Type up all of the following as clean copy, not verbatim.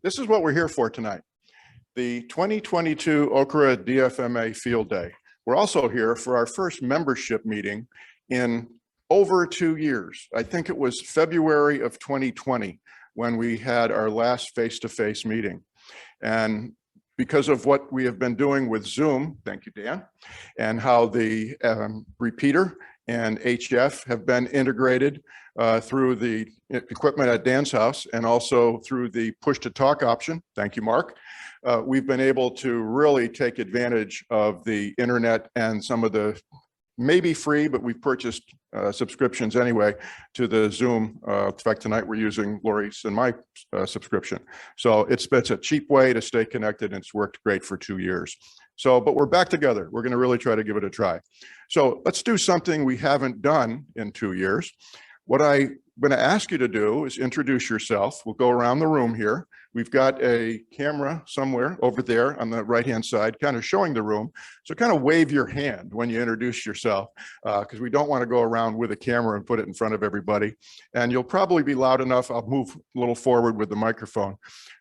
This is what we're here for tonight. The 2022 OCRA DFMA Field Day. We're also here for our first membership meeting in over 2 years. I think it was February of 2020 when we had our last face-to-face meeting. And because of what we have been doing with Zoom, thank you, Dan, and how the repeater and HF have been integrated through the equipment at Dan's house and also through the push-to-talk option, thank you, Mark, we've been able to really take advantage of the internet and some of the maybe free, but we've purchased subscriptions anyway to the Zoom. In fact, tonight we're using Lori's and my subscription. So it's a cheap way to stay connected, and it's worked great for 2 years. So, but we're back together. We're gonna really try to give it a try. So let's do something we haven't done in 2 years. What I'm gonna ask you to do is introduce yourself. We'll go around the room here. We've got a camera somewhere over there on the right-hand side, kind of showing the room. So kind of wave your hand when you introduce yourself, because we don't want to go around with a camera and put it in front of everybody. And you'll probably be loud enough. I'll move a little forward with the microphone.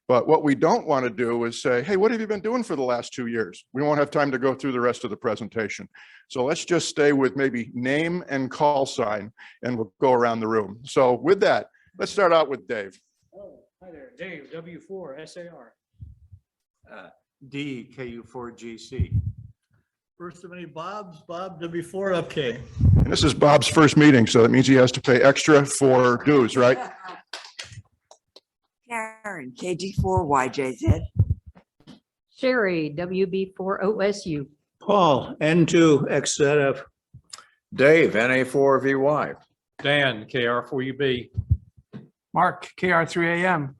But what we don't want to do is say, hey, what have you been doing for the last 2 years? We won't have time to go through the rest of the presentation. So let's just stay with maybe name and call sign, and we'll go around the room. So with that, let's start out with Dave. Hi there, Dave, W4SAR. D, KU4GC. First of any Bob's, Bob W4FK. And this is Bob's first meeting, so that means he has to pay extra for dues, right? Karen, KG4YJZ. Sherry, WB4OSU. Paul, N2XZF. Dave, NA4VY. Dan, KR4UB. Mark, KR3AM.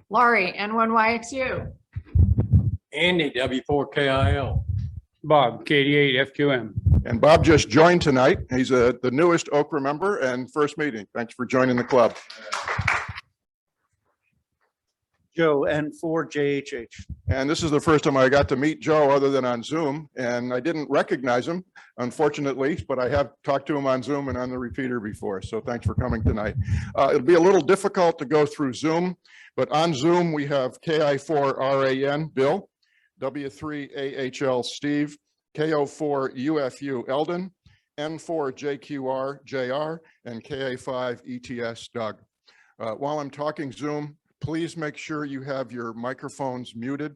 Laurie, N1YXU. Andy, W4KIL. Bob, KD8FQM. And Bob just joined tonight. He's the newest OCRA member and first meeting. Thanks for joining the club. Joe, N4JHH. And this is the first time I got to meet Joe other than on Zoom, and I didn't recognize him, unfortunately, but I have talked to him on Zoom and on the repeater before, so thanks for coming tonight. It'll be a little difficult to go through Zoom, but on Zoom we have KI4RAN, Bill, W3AHL, Steve, KO4UFU, Eldon, N4JQR, JR, and KA5ETS, Doug. While I'm talking Zoom, please make sure you have your microphones muted.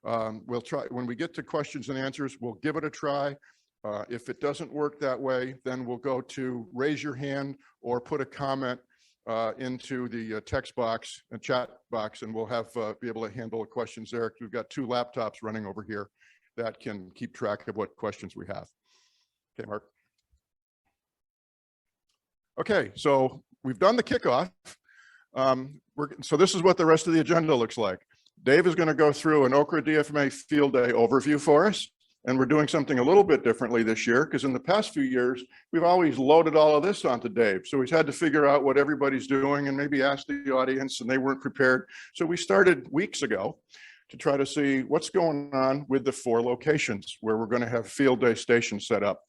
We'll try, when we get to questions and answers, we'll give it a try. If it doesn't work that way, then we'll go to raise your hand or put a comment into the text box and chat box, and we'll have be able to handle the questions there. We've got 2 laptops running over here that can keep track of what questions we have. Okay, Mark. Okay, so we've done the kickoff. So this is what the rest of the agenda looks like. Dave is going to go through an OCRA DFMA Field Day overview for us. And we're doing something a little bit differently this year, because in the past few years, we've always loaded all of this onto Dave. So he's had to figure out what everybody's doing and maybe ask the audience, and they weren't prepared. So we started weeks ago to try to see what's going on with the 4 locations where we're going to have Field Day stations set up.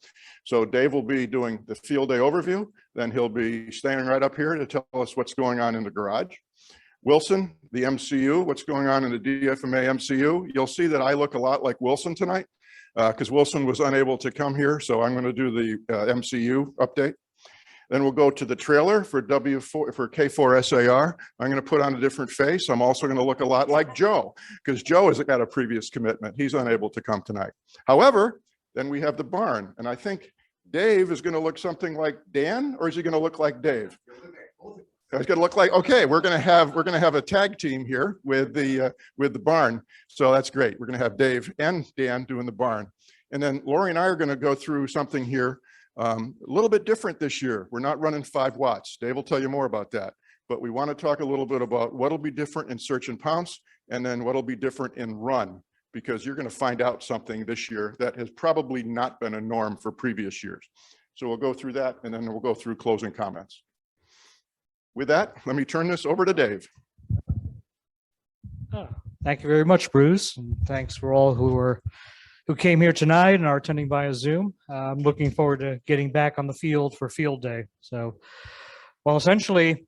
So Dave will be doing the Field Day overview. Then he'll be standing right up here to tell us what's going on in the garage. Wilson, the MCU, what's going on in the DFMA MCU. You'll see that I look a lot like Wilson tonight because Wilson was unable to come here. So I'm going to do the MCU update. Then we'll go to the trailer for K4SAR. I'm going to put on a different face. I'm also going to look a lot like Joe, because Joe has got a previous commitment. He's unable to come tonight. However, then we have the barn, and I think Dave is going to look something like Dan, or is he going to look like Dave? He's going to look like, okay, we're going to have a tag team here with the barn. So that's great. We're going to have Dave and Dan doing the barn. And then Lori and I are going to go through something here a little bit different this year. We're not running 5 watts. Dave will tell you more about that. But we want to talk a little bit about what'll be different in search and pounce, and then what'll be different in run, because you're going to find out something this year that has probably not been a norm for previous years. So we'll go through that, and then we'll go through closing comments. With that, let me turn this over to Dave. Thank you very much, Bruce, and thanks for all who came here tonight and are attending via Zoom. I'm looking forward to getting back on the field for Field Day. So, well, essentially,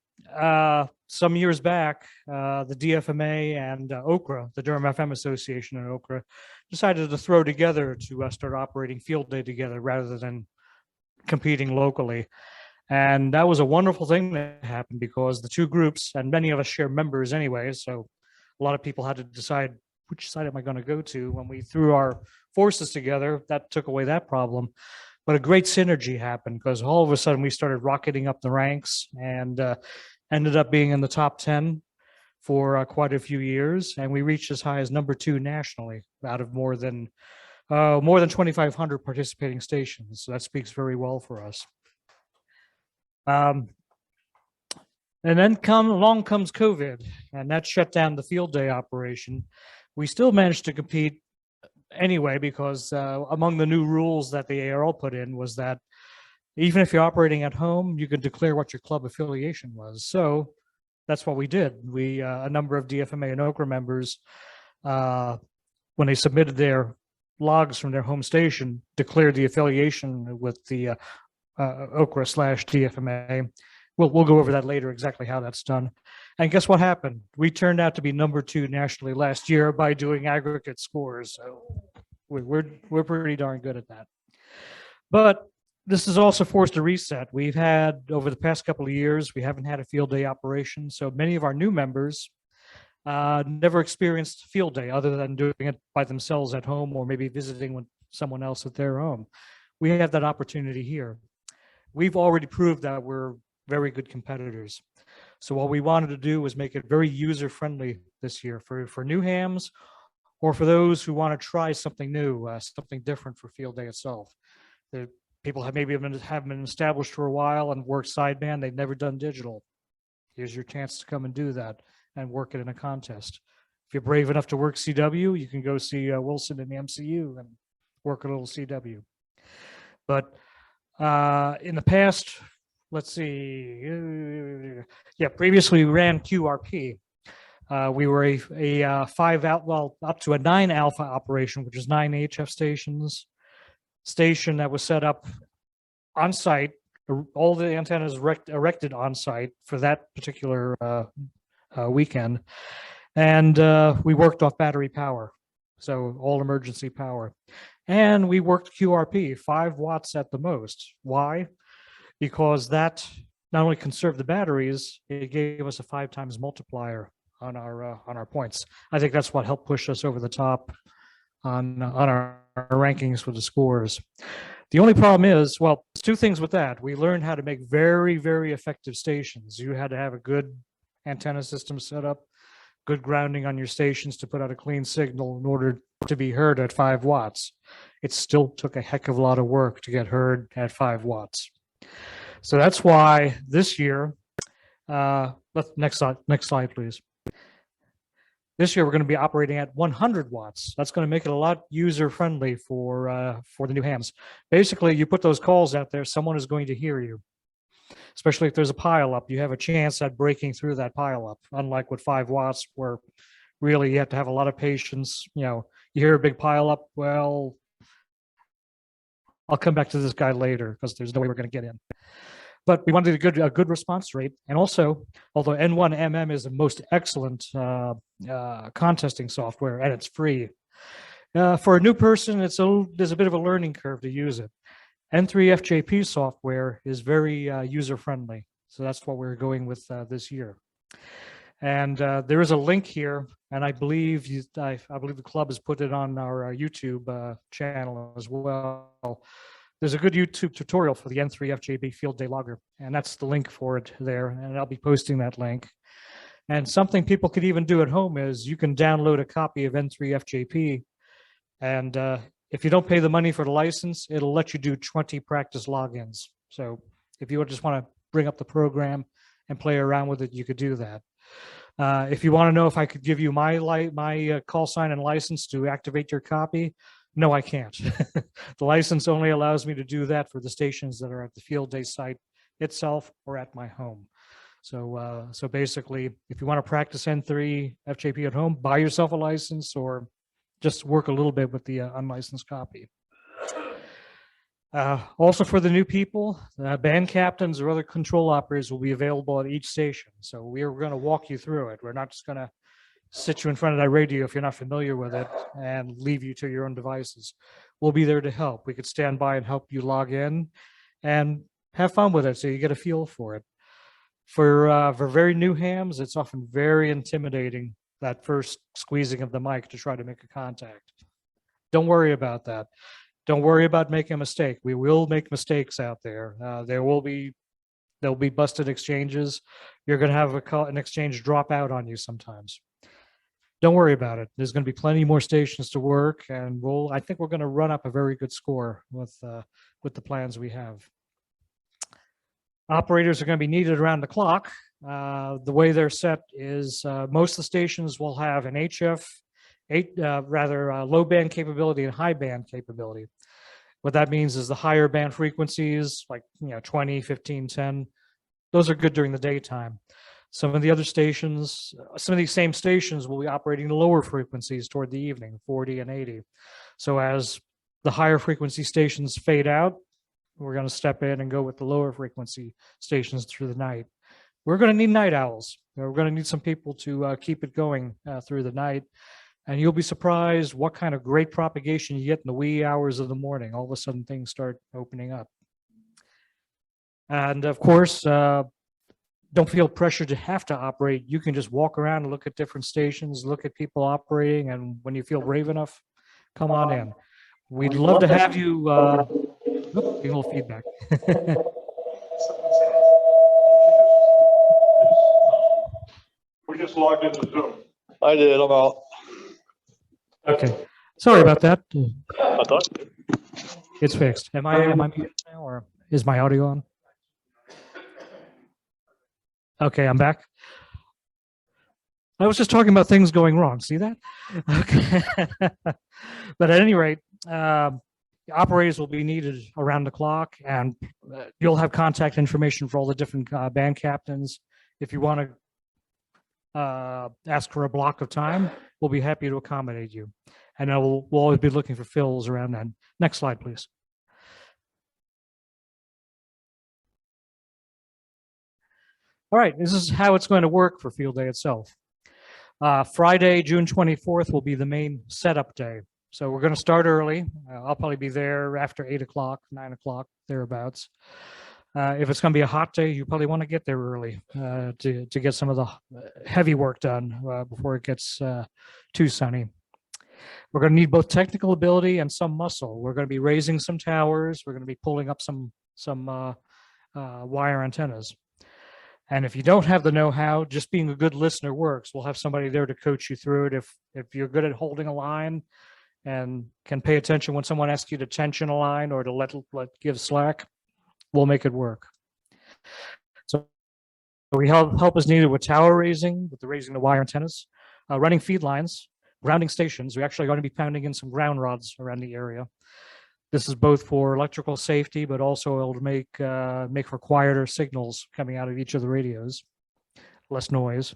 some years back, the DFMA and OCRA, the Durham FM Association and OCRA, decided to throw together to start operating field day together rather than competing locally. And that was a wonderful thing that happened because the two groups, and many of us share members anyway, so a lot of people had to decide which side am I going to go to. When we threw our forces together, that took away that problem. But a great synergy happened because all of a sudden we started rocketing up the ranks and ended up being in the top 10 for quite a few years. And we reached as high as number 2 nationally out of more than 2,500 participating stations. So that speaks very well for us. And then along comes COVID, and that shut down the field day operation. We still managed to compete anyway, because among the new rules that the ARL put in was that even if you're operating at home, you could declare what your club affiliation was. So that's what we did. We, a number of DFMA and OCRA members, when they submitted their logs from their home station, declared the affiliation with the OCRA/DFMA. We'll go over that later, exactly how that's done. And guess what happened? We turned out to be number 2 nationally last year by doing aggregate scores. So we're pretty darn good at that. But this has also forced a reset. We've had, over the past couple of years, we haven't had a field day operation. So many of our new members never experienced field day other than doing it by themselves at home or maybe visiting with someone else at their home. We have that opportunity here. We've already proved that we're very good competitors. So what we wanted to do was make it very user-friendly this year for new hams or for those who want to try something new, something different for field day itself. The people have been established for a while and worked sideband. They've never done digital. Here's your chance to come and do that and work it in a contest. If you're brave enough to work CW, you can go see Wilson in the MCU and work a little CW. But in the past, let's see. Yeah, previously we ran QRP. We were a 5 out, well, up to a 9 alpha operation, which is 9 HF stations. Station that was set up on site. All the antennas erected on site for that particular weekend, and we worked off battery power, so all emergency power. And we worked QRP, 5 watts at the most. Why? Because that not only conserved the batteries, it gave us a 5 times multiplier on our points. I think that's what helped push us over the top on our rankings for the scores. The only problem is, well, there's 2 things with that. We learned how to make very, very effective stations. You had to have a good antenna system set up, good grounding on your stations to put out a clean signal in order to be heard at 5 watts. It still took a heck of a lot of work to get heard at 5 watts. So that's why this year, next slide, please. This year, we're going to be operating at 100 watts. That's going to make it a lot user-friendly for the new hams. Basically, you put those calls out there, someone is going to hear you. Especially if there's a pile-up, you have a chance at breaking through that pile-up. Unlike with 5 watts, where really you have to have a lot of patience. You know, you hear a big pile-up, well, I'll come back to this guy later because there's no way we're going to get in. But we wanted a good response rate. And also, although N1MM is the most excellent contesting software and it's free, for a new person, there's a bit of a learning curve to use it. N3FJP software is very user-friendly. So that's what we're going with this year. And there is a link here, and I believe I believe the club has put it on our YouTube channel as well. There's a good YouTube tutorial for the N3FJP Field Day Logger, and that's the link for it there, and I'll be posting that link. And something people could even do at home is you can download a copy of N3FJP, and if you don't pay the money for the license, it'll let you do 20 practice logins. So if you just want to bring up the program and play around with it, you could do that. If you want to know if I could give you my call sign and license to activate your copy, no, I can't. The license only allows me to do that for the stations that are at the field day site itself or at my home. So, so basically, if you want to practice N3 FJP at home, buy yourself a license or just work a little bit with the unlicensed copy. Also for the new people, band captains or other control operators will be available at each station. So we are going to walk you through it. We're not just going to sit you in front of that radio if you're not familiar with it and leave you to your own devices. We'll be there to help. We could stand by and help you log in and have fun with it so you get a feel for it. For very new hams, it's often very intimidating, that first squeezing of the mic to try to make a contact. Don't worry about that. Don't worry about making a mistake. We will make mistakes out there. There'll be busted exchanges. You're going to have an exchange drop out on you sometimes. Don't worry about it. There's going to be plenty more stations to work, and I think we're going to run up a very good score with the plans we have. Operators are going to be needed around the clock. The way they're set is most of the stations will have an HF, low band capability and high band capability. What that means is the higher band frequencies, like 20, 15, 10, those are good during the daytime. Some of the other stations, some of these same stations will be operating the lower frequencies toward the evening, 40 and 80. So as the higher frequency stations fade out, we're going to step in and go with the lower frequency stations through the night. We're going to need night owls. We're going to need some people to keep it going through the night. And you'll be surprised what kind of great propagation you get in the wee hours of the morning. All of a sudden, things start opening up. And of course, don't feel pressured to have to operate. You can just walk around and look at different stations, look at people operating, and when you feel brave enough, come on in. We'd love to have you. A little feedback. We just logged into Zoom. I did, I'm out. Okay, sorry about that. I thought. It's fixed. Am I muted now, or is my audio on? Okay, I'm back. I was just talking about things going wrong. See that? Okay. But at any rate, operators will be needed around the clock, and you'll have contact information for all the different band captains. If you want to ask for a block of time, we'll be happy to accommodate you. And we'll always be looking for fills around that. Next slide, please. All right, this is how it's going to work for field day itself. Friday, June 24th will be the main setup day. So we're going to start early. I'll probably be there after 8 o'clock, 9 o'clock, thereabouts. If it's going to be a hot day, you probably want to get there early to get some of the heavy work done before it gets too sunny. We're going to need both technical ability and some muscle. We're going to be raising some towers. We're going to be pulling up some wire antennas. And if you don't have the know-how, just being a good listener works. We'll have somebody there to coach you through it. If you're good at holding a line and can pay attention when someone asks you to tension a line or to let give slack, we'll make it work. So we help is needed with tower raising, with the raising the wire antennas, running feed lines, grounding stations. We're actually going to be pounding in some ground rods around the area. This is both for electrical safety, but also it'll make for quieter signals coming out of each of the radios, less noise.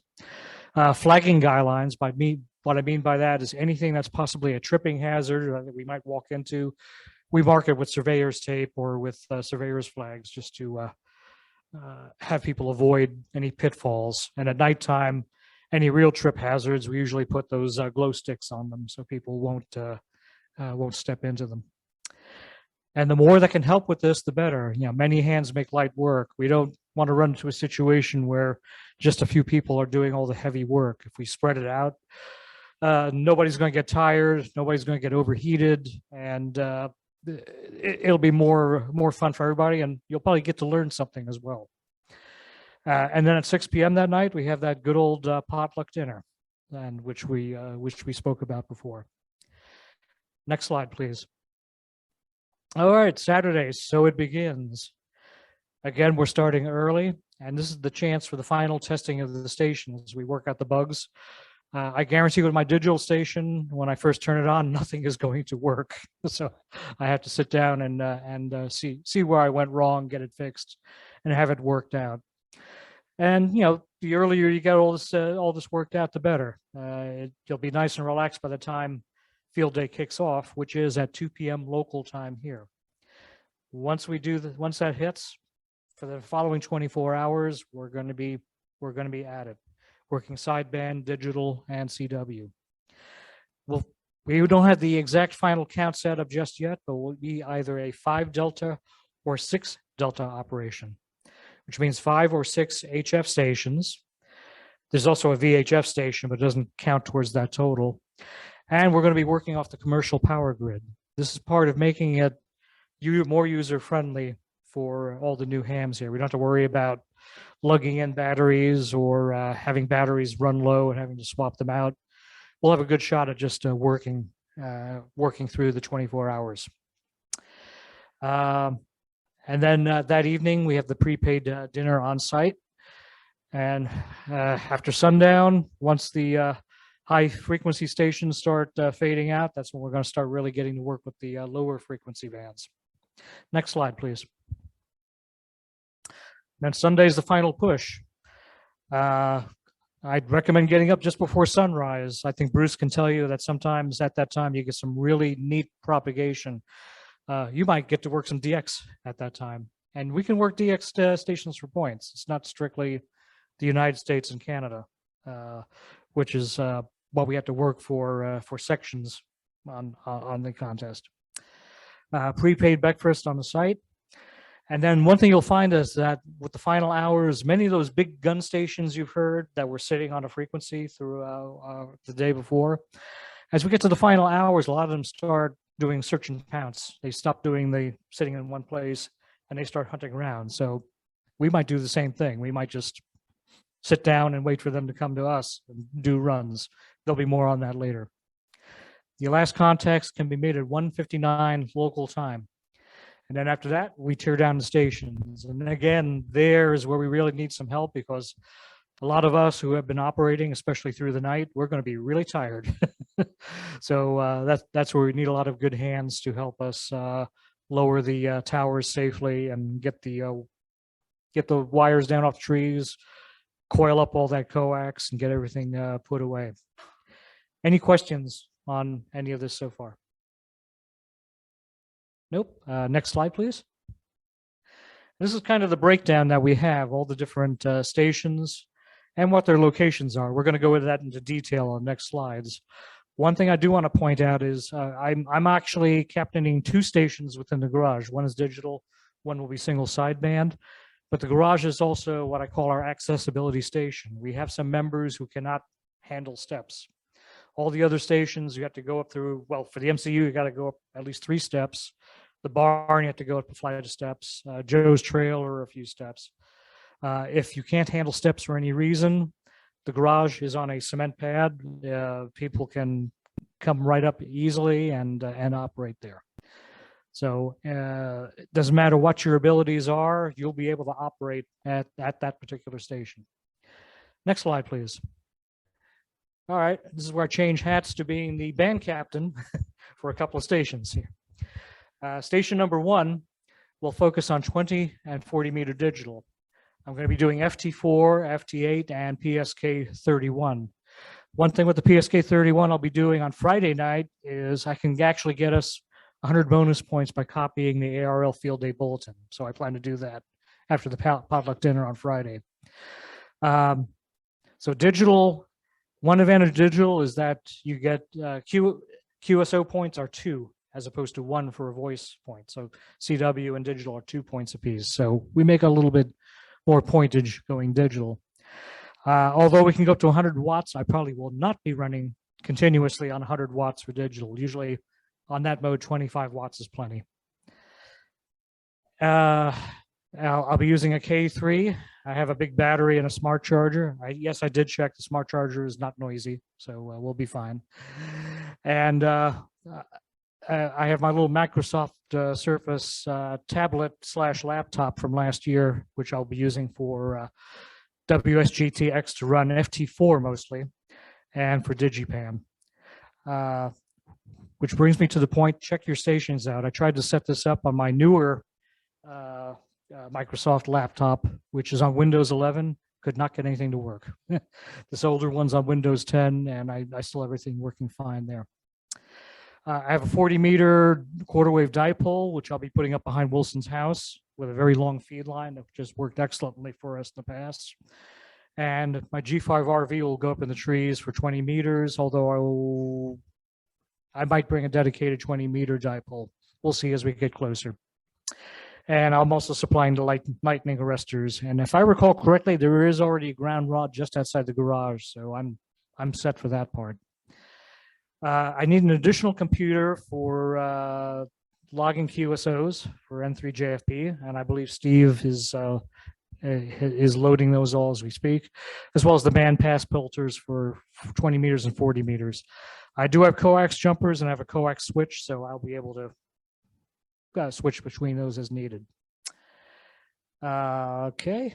Flagging guy lines, what I mean by that is anything that's possibly a tripping hazard that we might walk into. We mark it with surveyor's tape or with surveyor's flags just to have people avoid any pitfalls. And at nighttime, any real trip hazards, we usually put those glow sticks on them so people won't step into them. And the more that can help with this, the better. Many hands make light work. We don't want to run into a situation where just a few people are doing all the heavy work. If we spread it out, nobody's going to get tired, nobody's going to get overheated, and it'll be more fun for everybody, and you'll probably get to learn something as well. And then at 6 p.m. that night, we have that good old potluck dinner, and which we spoke about before. Next slide, please. All right, Saturday, so it begins. Again, we're starting early, and this is the chance for the final testing of the station as we work out the bugs. I guarantee with my digital station, when I first turn it on, nothing is going to work. So I have to sit down and see where I went wrong, get it fixed, and have it worked out. And the earlier you get all this worked out, the better. You'll be nice and relaxed by the time field day kicks off, which is at 2 p.m. local time here. once that hits, for the following 24 hours, we're going to be at it, working sideband, digital, and CW. We don't have the exact final count set up just yet, but will be either a 5 Delta or 6 Delta operation, which means 5 or 6 HF stations. There's also a VHF station, but it doesn't count towards that total. And we're going to be working off the commercial power grid. This is part of making it more user-friendly for all the new hams here. We don't have to worry about lugging in batteries or having batteries run low and having to swap them out. We'll have a good shot at just working through the 24 hours. And then that evening, we have the prepaid dinner on site. And after sundown, once the high frequency stations start fading out, that's when we're going to start really getting to work with the lower frequency bands. Next slide, please. Then Sunday's the final push. I'd recommend getting up just before sunrise. I think Bruce can tell you that sometimes at that time you get some really neat propagation. You might get to work some DX at that time. And we can work DX stations for points. It's not strictly the United States and Canada, which is what we have to work for sections on the contest. Prepaid breakfast on the site. And then one thing you'll find is that with the final hours, many of those big gun stations you've heard that were sitting on a frequency through the day before, as we get to the final hours, a lot of them start doing search and pounce. They stop doing the sitting in one place and they start hunting around. So we might do the same thing. We might just sit down and wait for them to come to us and do runs. There'll be more on that later. The last contacts can be made at 1:59 local time. And then after that, we tear down the stations. And again, there is where we really need some help because a lot of us who have been operating, especially through the night, we're going to be really tired. So that's where we need a lot of good hands to help us lower the towers safely and get the wires down off the trees, coil up all that coax, and get everything put away. Any questions on any of this so far? Nope. Next slide, please. This is kind of the breakdown that we have, all the different stations and what their locations are. We're going to go into that into detail on next slides. One thing I do want to point out is I'm actually captaining 2 stations within the garage. One is digital, one will be single sideband. But the garage is also what I call our accessibility station. We have some members who cannot handle steps. All the other stations you have to go up through, well, for the MCU, you got to go up at least 3 steps. The barn, you have to go up a flight of steps. Joe's trailer, a few steps. If you can't handle steps for any reason, the garage is on a cement pad. People can come right up easily and operate there. So it doesn't matter what your abilities are, you'll be able to operate at that particular station. Next slide, please. All right, this is where I change hats to being the band captain for a couple of stations here. Station number 1 will focus on 20 and 40 meter digital. I'm going to be doing FT4, FT8, and PSK31. One thing with the PSK31 I'll be doing on Friday night is I can actually get us 100 bonus points by copying the ARL Field Day Bulletin. So I plan to do that after the potluck dinner on Friday. So digital, one advantage of digital is that you get QSO points are 2 as opposed to 1 for a voice point. So CW and digital are 2 points apiece. So we make a little bit more pointage going digital. Although we can go up to 100 watts, I probably will not be running continuously on 100 watts for digital. Usually on that mode, 25 watts is plenty. I'll be using a K3. I have a big battery and a smart charger. Yes, I did check. The smart charger is not noisy, so we'll be fine. And I have my little Microsoft Surface tablet / laptop from last year, which I'll be using for WSGTX to run FT4 mostly, and for Digipam. Which brings me to the point, check your stations out. I tried to set this up on my newer Microsoft laptop, which is on Windows 11, could not get anything to work. This older one's on Windows 10, and I still have everything working fine there. I have a 40-meter quarter wave dipole, which I'll be putting up behind Wilson's house with a very long feed line that just worked excellently for us in the past. And my G5 RV will go up in the trees for 20 meters, although I might bring a dedicated 20-meter dipole. We'll see as we get closer. And I'm also supplying the lightning arresters. And if I recall correctly, there is already a ground rod just outside the garage, so I'm set for that part. I need an additional computer for logging QSOs for N3JFP, and I believe Steve is loading those all as we speak, as well as the band pass filters for 20 meters and 40 meters. I do have coax jumpers and I have a coax switch, so I'll be able to switch between those as needed. Okay.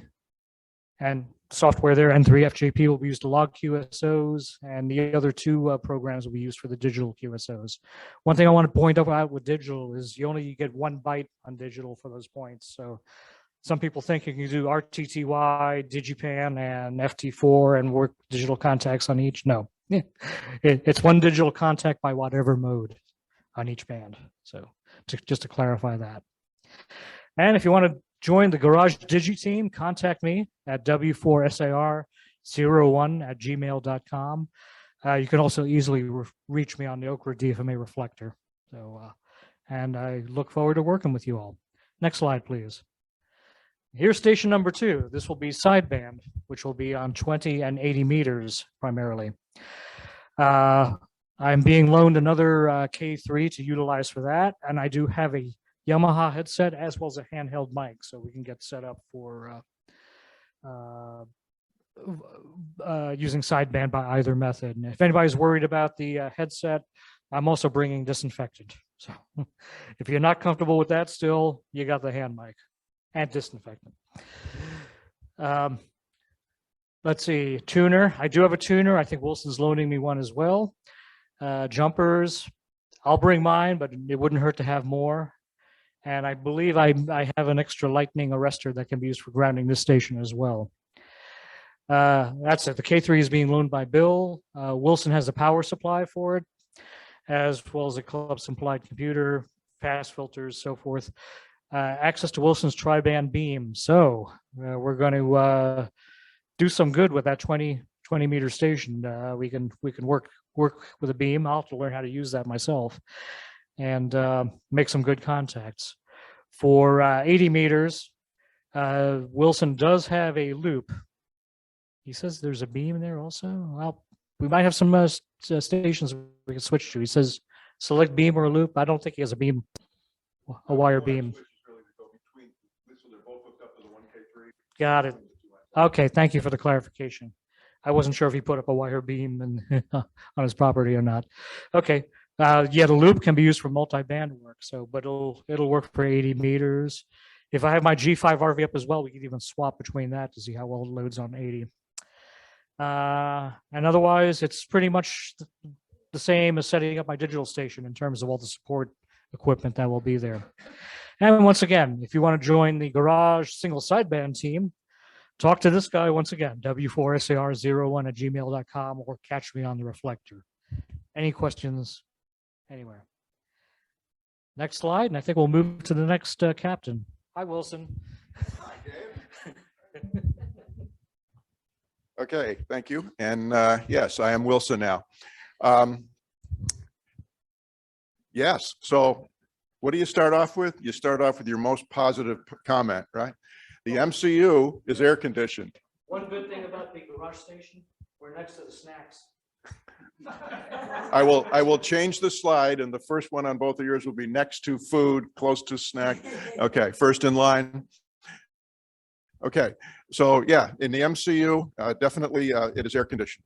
And software there, N3FJP will be used to log QSOs, and the other two programs will be used for the digital QSOs. One thing I want to point out with digital is you only get 1 byte on digital for those points. So some people think you can do RTTY, Digipan, and FT4 and work digital contacts on each. No, it's 1 digital contact by whatever mode on each band. So just to clarify that. And if you want to join the Garage Digi team, contact me at w4sar01@gmail.com. You can also easily reach me on the OCRA DFMA reflector. So, and I look forward to working with you all. Next slide, please. Here's station number 2. This will be sideband, which will be on 20 and 80 meters primarily. I'm being loaned another K3 to utilize for that, and I do have a Yamaha headset as well as a handheld mic, so we can get set up for using sideband by either method. And if anybody's worried about the headset, I'm also bringing disinfectant. So if you're not comfortable with that still, you got the hand mic and disinfectant. Let's see, tuner. I do have a tuner. I think Wilson's loaning me one as well. Jumpers, I'll bring mine, but it wouldn't hurt to have more. And I believe I have an extra lightning arrestor that can be used for grounding this station as well. That's it. The K3 is being loaned by Bill. Wilson has the power supply for it, as well as a club supplied computer, pass filters, so forth. Access to Wilson's tri-band beam. So we're going to do some good with that 20 meter station. We can work with a beam. I'll have to learn how to use that myself and make some good contacts. For 80 meters, Wilson does have a loop. He says there's a beam there also. Well, we might have some stations we can switch to. He says select beam or loop. I don't think he has a beam, a wire beam. Got it. Okay, thank you for the clarification. I wasn't sure if he put up a wire beam on his property or not. Okay. Yeah, the loop can be used for multi-band work, so but it'll work for 80 meters. If I have my G5 RV up as well, we can even swap between that to see how well it loads on 80. And otherwise, it's pretty much the same as setting up my digital station in terms of all the support equipment that will be there. And once again, if you want to join the Garage single sideband team, talk to this guy once again, w4sar01@gmail.com, or catch me on the reflector. Any questions anywhere? Next slide, and I think we'll move to the next captain. Hi, Wilson. Hi, Dave. Okay, thank you. And yes, I am Wilson now. Yes, so what do you start off with? You start off with your most positive comment, right? The MCU is air conditioned. One good thing about the garage station, we're next to the snacks. I will change the slide, and the first one on both of yours will be next to food, close to snack. Okay, first in line. Okay, so yeah, in the MCU, definitely it is air conditioned.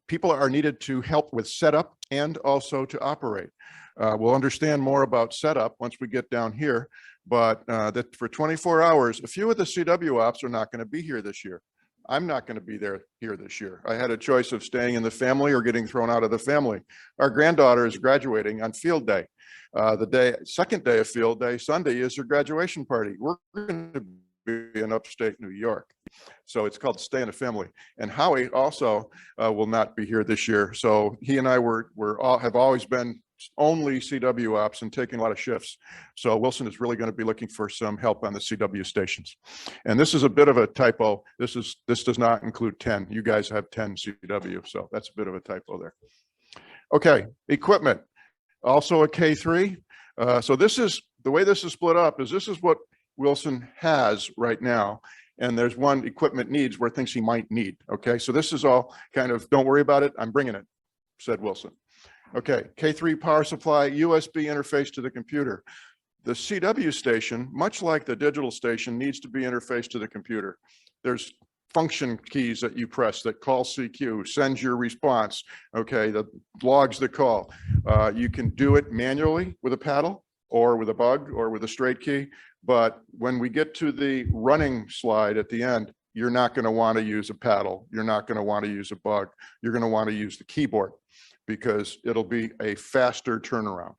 People are needed to help with setup and also to operate. We'll understand more about setup once we get down here, but that for 24 hours, a few of the CW ops are not going to be here this year. I'm not going to be here this year. I had a choice of staying in the family or getting thrown out of the family. Our granddaughter is graduating on field day. Second day of field day, Sunday, is her graduation party. We're going to be in upstate New York. So it's called Stay in the Family. And Howie also will not be here this year. So he and I have always been only CW ops and taking a lot of shifts. So Wilson is really going to be looking for some help on the CW stations. And this is a bit of a typo. This does not include 10. You guys have 10 CW, so that's a bit of a typo there. Okay, equipment, also a K3. So this is, the way this is split up is this is what Wilson has right now. And there's one equipment needs where things he might need. Okay, so this is all kind of, don't worry about it, I'm bringing it, said Wilson. Okay, K3 power supply, USB interface to the computer. The CW station, much like the digital station, needs to be interfaced to the computer. There's function keys that you press that call CQ, sends your response, okay, that logs the call. You can do it manually with a paddle or with a bug or with a straight key, but when we get to the running slide at the end, you're not going to want to use a paddle. You're not going to want to use a bug. You're going to want to use the keyboard because it'll be a faster turnaround.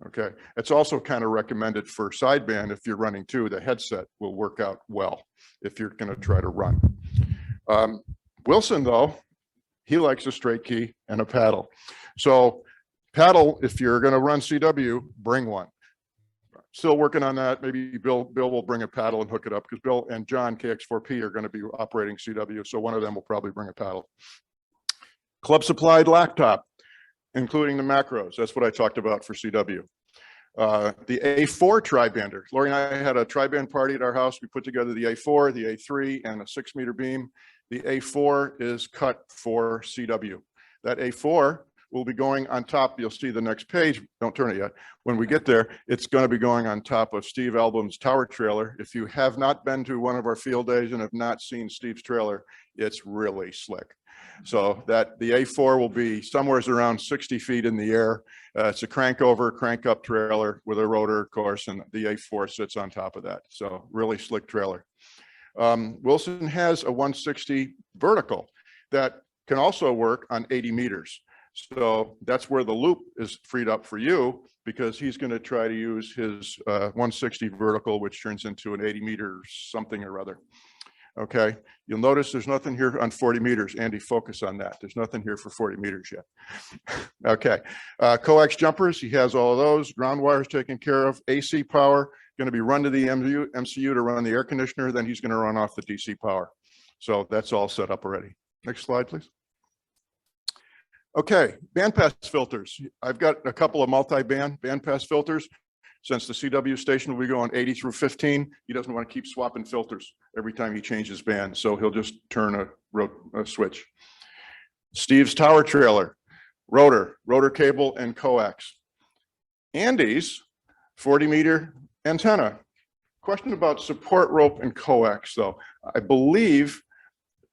Okay, it's also kind of recommended for sideband. If you're running too, the headset will work out well if you're going to try to run. Wilson, though, he likes a straight key and a paddle. So paddle, if you're going to run CW, bring one. Still working on that. Maybe Bill will bring a paddle and hook it up because Bill and John KX4P are going to be operating CW. So one of them will probably bring a paddle. Club supplied laptop, including the macros. That's what I talked about for CW. The A4 tribander. Lori and I had a triband party at our house. We put together the A4, the A3, and a 6-meter beam. The A4 is cut for CW. That A4 will be going on top. You'll see the next page. Don't turn it yet. When we get there, it's going to be going on top of Steve Album's tower trailer. If you have not been to one of our field days and have not seen Steve's trailer, it's really slick. So that the A4 will be somewhere around 60 feet in the air. It's a crank over, crank up trailer with a rotor, of course, and the A4 sits on top of that. So really slick trailer. Wilson has a 160 vertical that can also work on 80 meters. So that's where the loop is freed up for you because he's going to try to use his 160 vertical, which turns into an 80 meter something or other. Okay, you'll notice there's nothing here on 40 meters. Andy, focus on that. There's nothing here for 40 meters yet. Okay, coax jumpers, he has all of those. Ground wires taken care of. AC power, going to be run to the MCU to run the air conditioner. Then he's going to run off the DC power. So that's all set up already. Next slide, please. Okay, bandpass filters. I've got a couple of multi-band bandpass filters. Since the CW station will be going 80 through 15, he doesn't want to keep swapping filters every time he changes band. So he'll just turn a switch. Steve's tower trailer, rotor cable, and coax. Andy's 40-meter antenna. Question about support rope and coax, though. I believe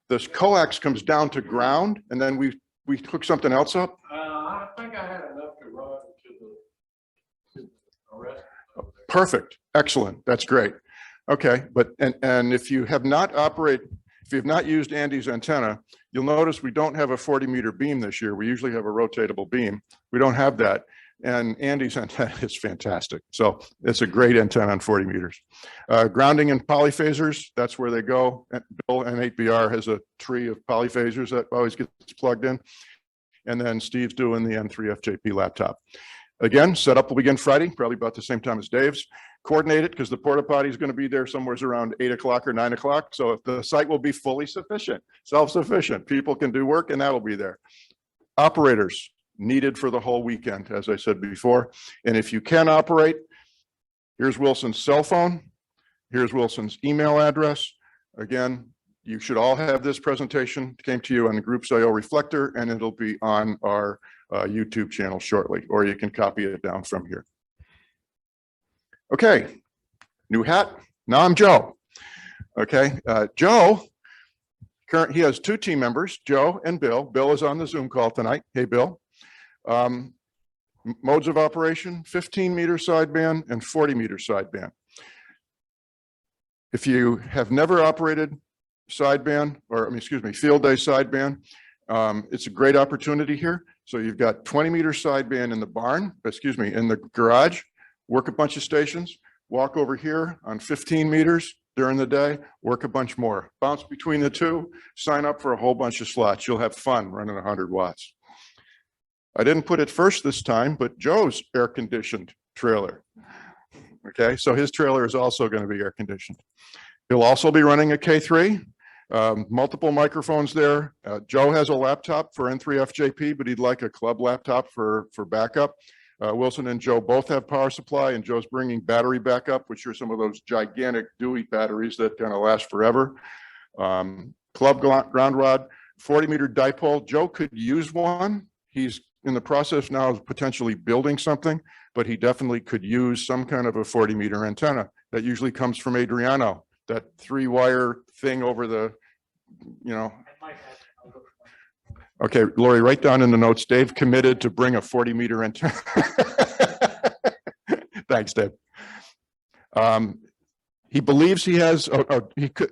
this coax comes down to ground, and then we hook something else up. I think I had enough to run to the rest. Perfect. Excellent. That's great. Okay. But, and if you have not used Andy's antenna, you'll notice we don't have a 40-meter beam this year. We usually have a rotatable beam. We don't have that. And Andy's antenna is fantastic. So it's a great antenna on 40 meters. Grounding and polyphasers, that's where they go. Bill N8BR has a tree of polyphasers that always gets plugged in. And then Steve's doing the N3FJP laptop. Again, setup will begin Friday, probably about the same time as Dave's. Coordinate it because the porta potty is going to be there somewhere around 8 o'clock or 9 o'clock. So if the site will be fully sufficient, self-sufficient, people can do work and that'll be there. Operators needed for the whole weekend, as I said before. And if you can operate, here's Wilson's cell phone. Here's Wilson's email address. Again, you should all have this presentation. It came to you on the Groups.io Reflector, and it'll be on our YouTube channel shortly, or you can copy it down from here. Okay, new hat. Now I'm Joe. Okay, Joe, he has 2 team members, Joe and Bill. Bill is on the Zoom call tonight. Hey, Bill. Modes of operation, 15-meter sideband and 40-meter sideband. If you have never operated sideband, or excuse me, field day sideband, it's a great opportunity here. So you've got 20-meter sideband in the barn, excuse me, in the garage, work a bunch of stations, walk over here on 15 meters during the day, work a bunch more, bounce between the two, sign up for a whole bunch of slots. You'll have fun running 100 watts. I didn't put it first this time, but Joe's air conditioned trailer. Okay, so his trailer is also going to be air conditioned. He'll also be running a K3, multiple microphones there. Joe has a laptop for N3FJP, but he'd like a club laptop for backup. Wilson and Joe both have power supply, and Joe's bringing battery backup, which are some of those gigantic Dewey batteries that kind of last forever. Club ground rod, 40-meter dipole. Joe could use one. He's in the process now of potentially building something, but he definitely could use some kind of a 40-meter antenna. That usually comes from Adriano, that 3-wire thing over the, you know. Okay, Lori, write down in the notes, Dave committed to bring a 40-meter antenna. Thanks, Dave. He believes he has,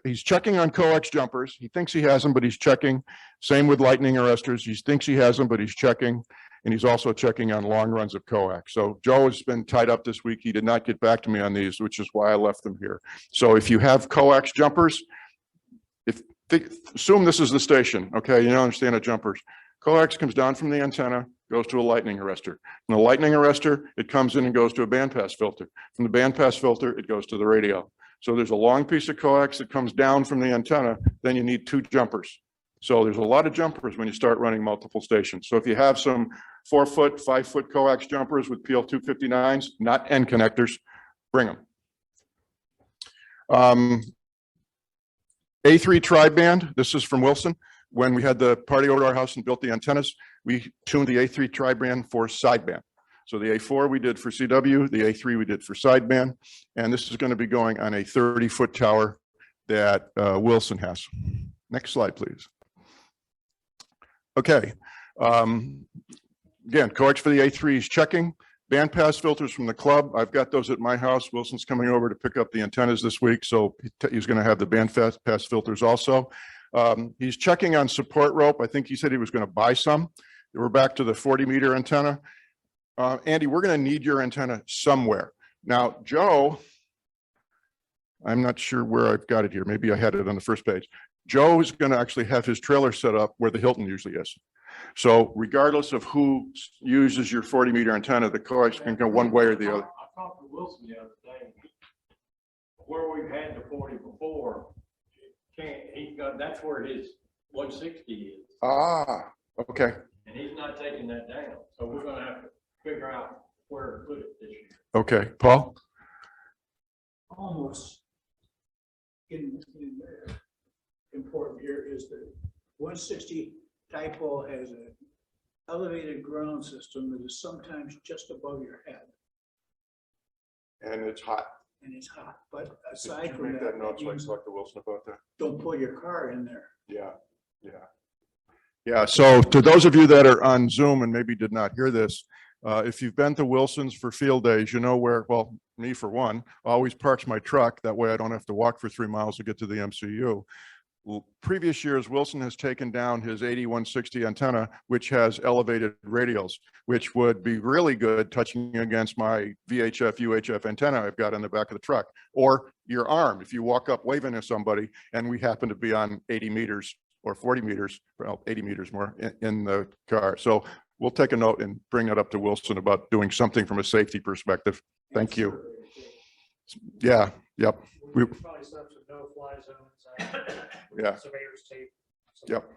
he's checking on coax jumpers. He thinks he has them, but he's checking. Same with lightning arresters. He thinks he has them, but he's checking. And he's also checking on long runs of coax. So Joe has been tied up this week. He did not get back to me on these, which is why I left them here. So if you have coax jumpers, assume this is the station, okay? You don't understand the jumpers. Coax comes down from the antenna, goes to a lightning arrestor. From the lightning arrestor, it comes in and goes to a bandpass filter. From the bandpass filter, it goes to the radio. So there's a long piece of coax that comes down from the antenna, then you need 2 jumpers. So there's a lot of jumpers when you start running multiple stations. So if you have some 4-foot, 5-foot coax jumpers with PL259s, not end connectors, bring them. A3 tri-band, this is from Wilson. When we had the party over to our house and built the antennas, we tuned the A3 tri-band for sideband. So the A4 we did for CW, the A3 we did for sideband, and this is going to be going on a 30-foot tower that Wilson has. Next slide, please. Okay. Again, coax for the A3 is checking. Bandpass filters from the club. I've got those at my house. Wilson's coming over to pick up the antennas this week, so he's going to have the bandpass filters also. He's checking on support rope. I think he said he was going to buy some. We're back to the 40-meter antenna. Andy, we're going to need your antenna somewhere. Now, Joe, I'm not sure where I've got it here. Maybe I had it on the first page. Joe is going to actually have his trailer set up where the Hilton usually is. So regardless of who uses your 40-meter antenna, the coax can go one way or the other. I talked to Wilson the other day. Where we've had the 40 before, that's where his 160 is. Ah, okay. And he's not taking that down. So we're gonna have to figure out where to put it this year. Okay, Paul? Almost in important here is that 160 dipole has an elevated ground system that is sometimes just above your head, And it's hot. and it's hot. But aside from that, note so I means talk to Wilson about that. don't put your car in there. Yeah, yeah. Yeah, so to those of you that are on Zoom and maybe did not hear this, if you've been to Wilson's for field days, you know where, well, me for one, always parks my truck. That way I don't have to walk for 3 miles to get to the MCU. Previous years, Wilson has taken down his 8160 antenna, which has elevated radials, which would be really good touching against my VHF, UHF antenna I've got on the back of the truck, or your arm. If you walk up waving at somebody and we happen to be on 80 meters or 40 meters, well, 80 meters more in the car. So we'll take a note and bring that up to Wilson about doing something from a safety perspective. Thank you. Yeah, yep. We probably set up some no-fly zones. Yeah. Surveyor's tape. Yep.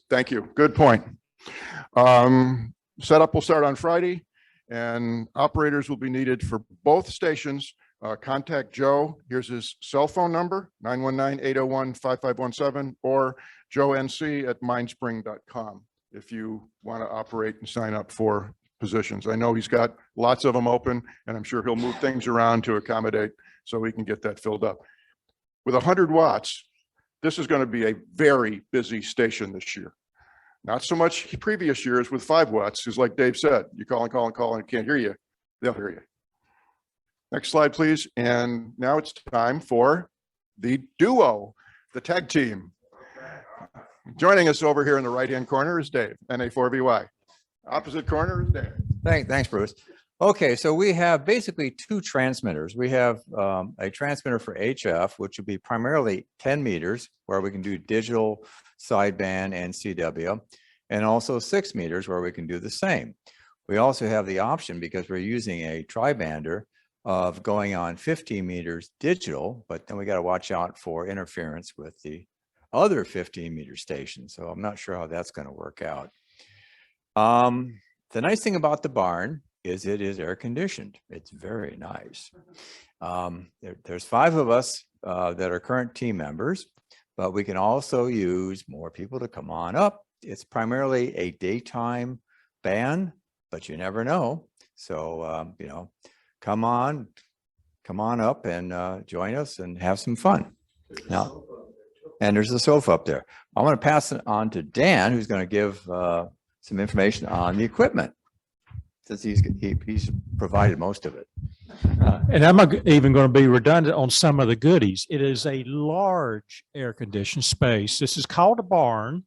Thank you. Good point. Setup will start on Friday, and operators will be needed for both stations. Contact Joe. Here's his cell phone number, 919-801-5517, or joenc@mindspring.com if you want to operate and sign up for positions. I know he's got lots of them open, and I'm sure he'll move things around to accommodate so we can get that filled up. With 100 watts, this is going to be a very busy station this year. Not so much previous years with 5 watts, because like Dave said, you call and can't hear you, they'll hear you. Next slide, please. And now it's time for the duo, the tag team. Joining us over here in the right-hand corner is Dave, NA4VY. Opposite corner is Dave. Thanks, Bruce. Okay, so we have basically 2 transmitters. We have a transmitter for HF, which would be primarily 10 meters, where we can do digital, sideband, and CW. and also 6 meters where we can do the same. We also have the option, because we're using a tri-bander, of going on 15 meters digital, but then we got to watch out for interference with the other 15-meter station. So I'm not sure how that's going to work out. The nice thing about the barn is it is air conditioned. It's very nice. There's 5 of us that are current team members, but we can also use more people to come on up. It's primarily a daytime ban, but you never know. So, you know, come on up and join us and have some fun. Now, and there's a sofa up there. I'm going to pass it on to Dan, who's going to give some information on the equipment, since he's provided most of it. And I'm even going to be redundant on some of the goodies. It is a large air-conditioned space. This is called a barn.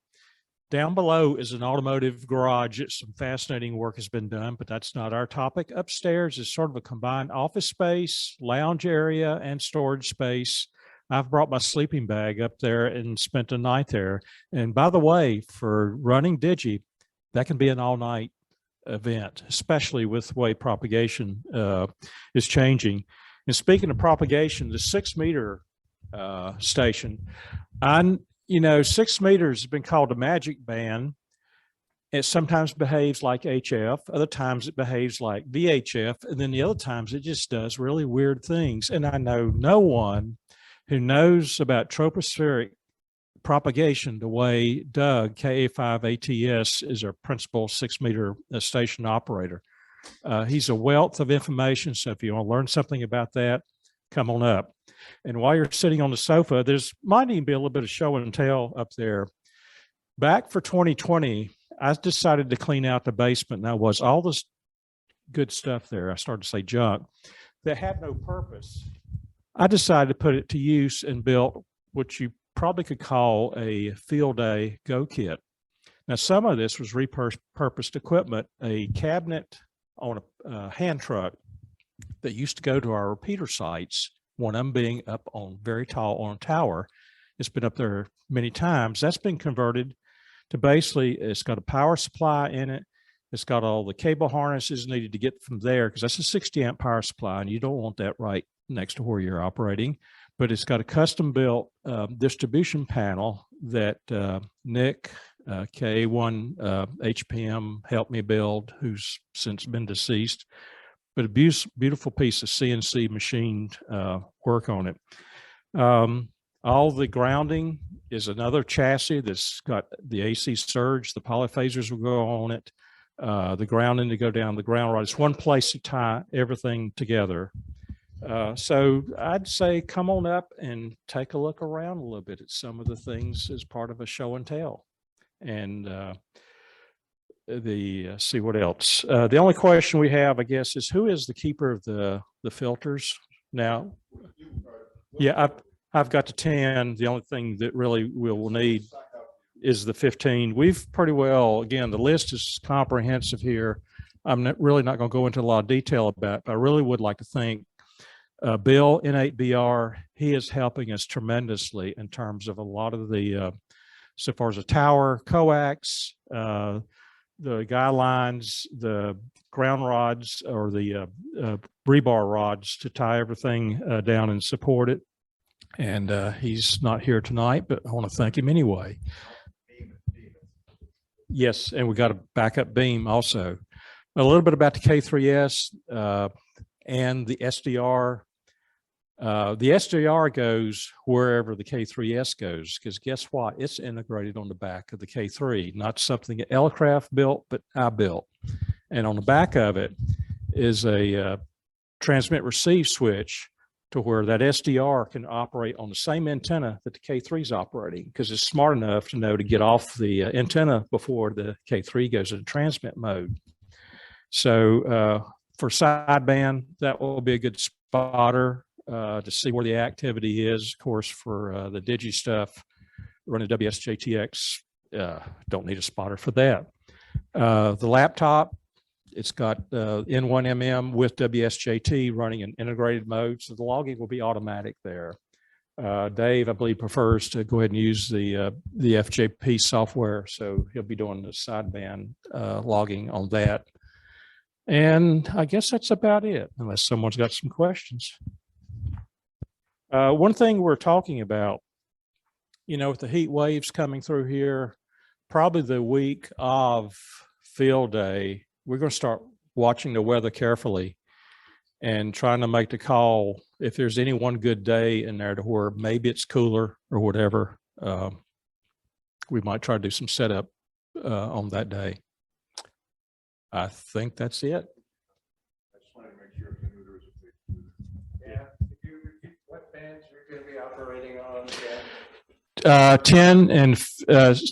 Down below is an automotive garage. Some fascinating work has been done, but that's not our topic. Upstairs is sort of a combined office space, lounge area, and storage space. I've brought my sleeping bag up there and spent a night there. And by the way, for running Digi, that can be an all-night event, especially with the way propagation is changing. And speaking of propagation, the 6 meter station, you know, 6 meters has been called a magic band. It sometimes behaves like HF, other times it behaves like VHF, and then the other times it just does really weird things. And I know no one who knows about tropospheric propagation the way Doug, KA5ATS, is our principal 6 meter station operator. He's a wealth of information. So if you want to learn something about that, come on up. And while you're sitting on the sofa, there's might even be a little bit of show and tell up there. Back for 2020, I decided to clean out the basement. Now, was all this good stuff there, I started to say junk, that had no purpose. I decided to put it to use and built what you probably could call a field day go kit. Now, some of this was repurposed equipment, a cabinet on a hand truck that used to go to our repeater sites, one of them being up on very tall on a tower. It's been up there many times. That's been converted to basically, it's got a power supply in it. It's got all the cable harnesses needed to get from there, because that's a 60 amp power supply and you don't want that right next to where you're operating. But it's got a custom built distribution panel that Nick, K1 HPM helped me build, who's since been deceased, but a beautiful piece of CNC machined work on it. All the grounding is another chassis that's got the AC surge, the polyphasers will go on it, the grounding to go down the ground rod. It's one place to tie everything together. So I'd say come on up and take a look around a little bit at some of the things as part of a show and tell. And see what else. The only question we have, I guess, is who is the keeper of the filters now? Yeah, I've got the 10. The only thing that really we'll need is the 15. We've pretty well, again, the list is comprehensive here. I'm really not going to go into a lot of detail about it, but I really would like to thank Bill, N8BR. He is helping us tremendously in terms of a lot of the, so far as the tower, coax, the guidelines, the ground rods, or the rebar rods to tie everything down and support it. And he's not here tonight, but I want to thank him anyway. Yes, and we got a backup beam also. A little bit about the K3S and the SDR. The SDR goes wherever the K3S goes, because guess what? It's integrated on the back of the K3, not something that Elecraft built, but I built. And on the back of it is a transmit receive switch to where that SDR can operate on the same antenna that the K3 is operating, because it's smart enough to know to get off the antenna before the K3 goes into transmit mode. So for sideband, that will be a good spotter to see where the activity is. Of course, for the Digi stuff, running WSJTX, don't need a spotter for that. The laptop, it's got N1MM with WSJT running in integrated mode, so the logging will be automatic there. Dave, I believe, prefers to go ahead and use the FJP software, so he'll be doing the sideband logging on that. And I guess that's about it, unless someone's got some questions. One thing we're talking about, with the heat waves coming through here, probably the week of field day, we're going to start watching the weather carefully and trying to make the call if there's any one good day in there to where maybe it's cooler or whatever. We might try to do some setup on that day. I think that's it. I just wanted to make sure if you knew there was a Yeah, if you repeat what bands you're gonna be operating on, yeah. 10 and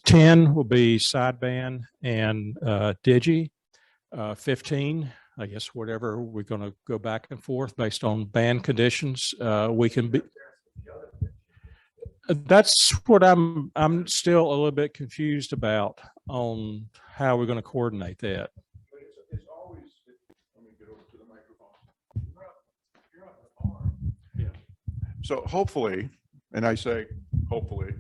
10 will be sideband and digi. 15, I guess, whatever, we're going to go back and forth based on band conditions. We can be. That's what I'm still a little bit confused about on how we're going to coordinate that. It's always, let me get over to the microphone. You're on the farm. Yeah. So hopefully, and I say hopefully,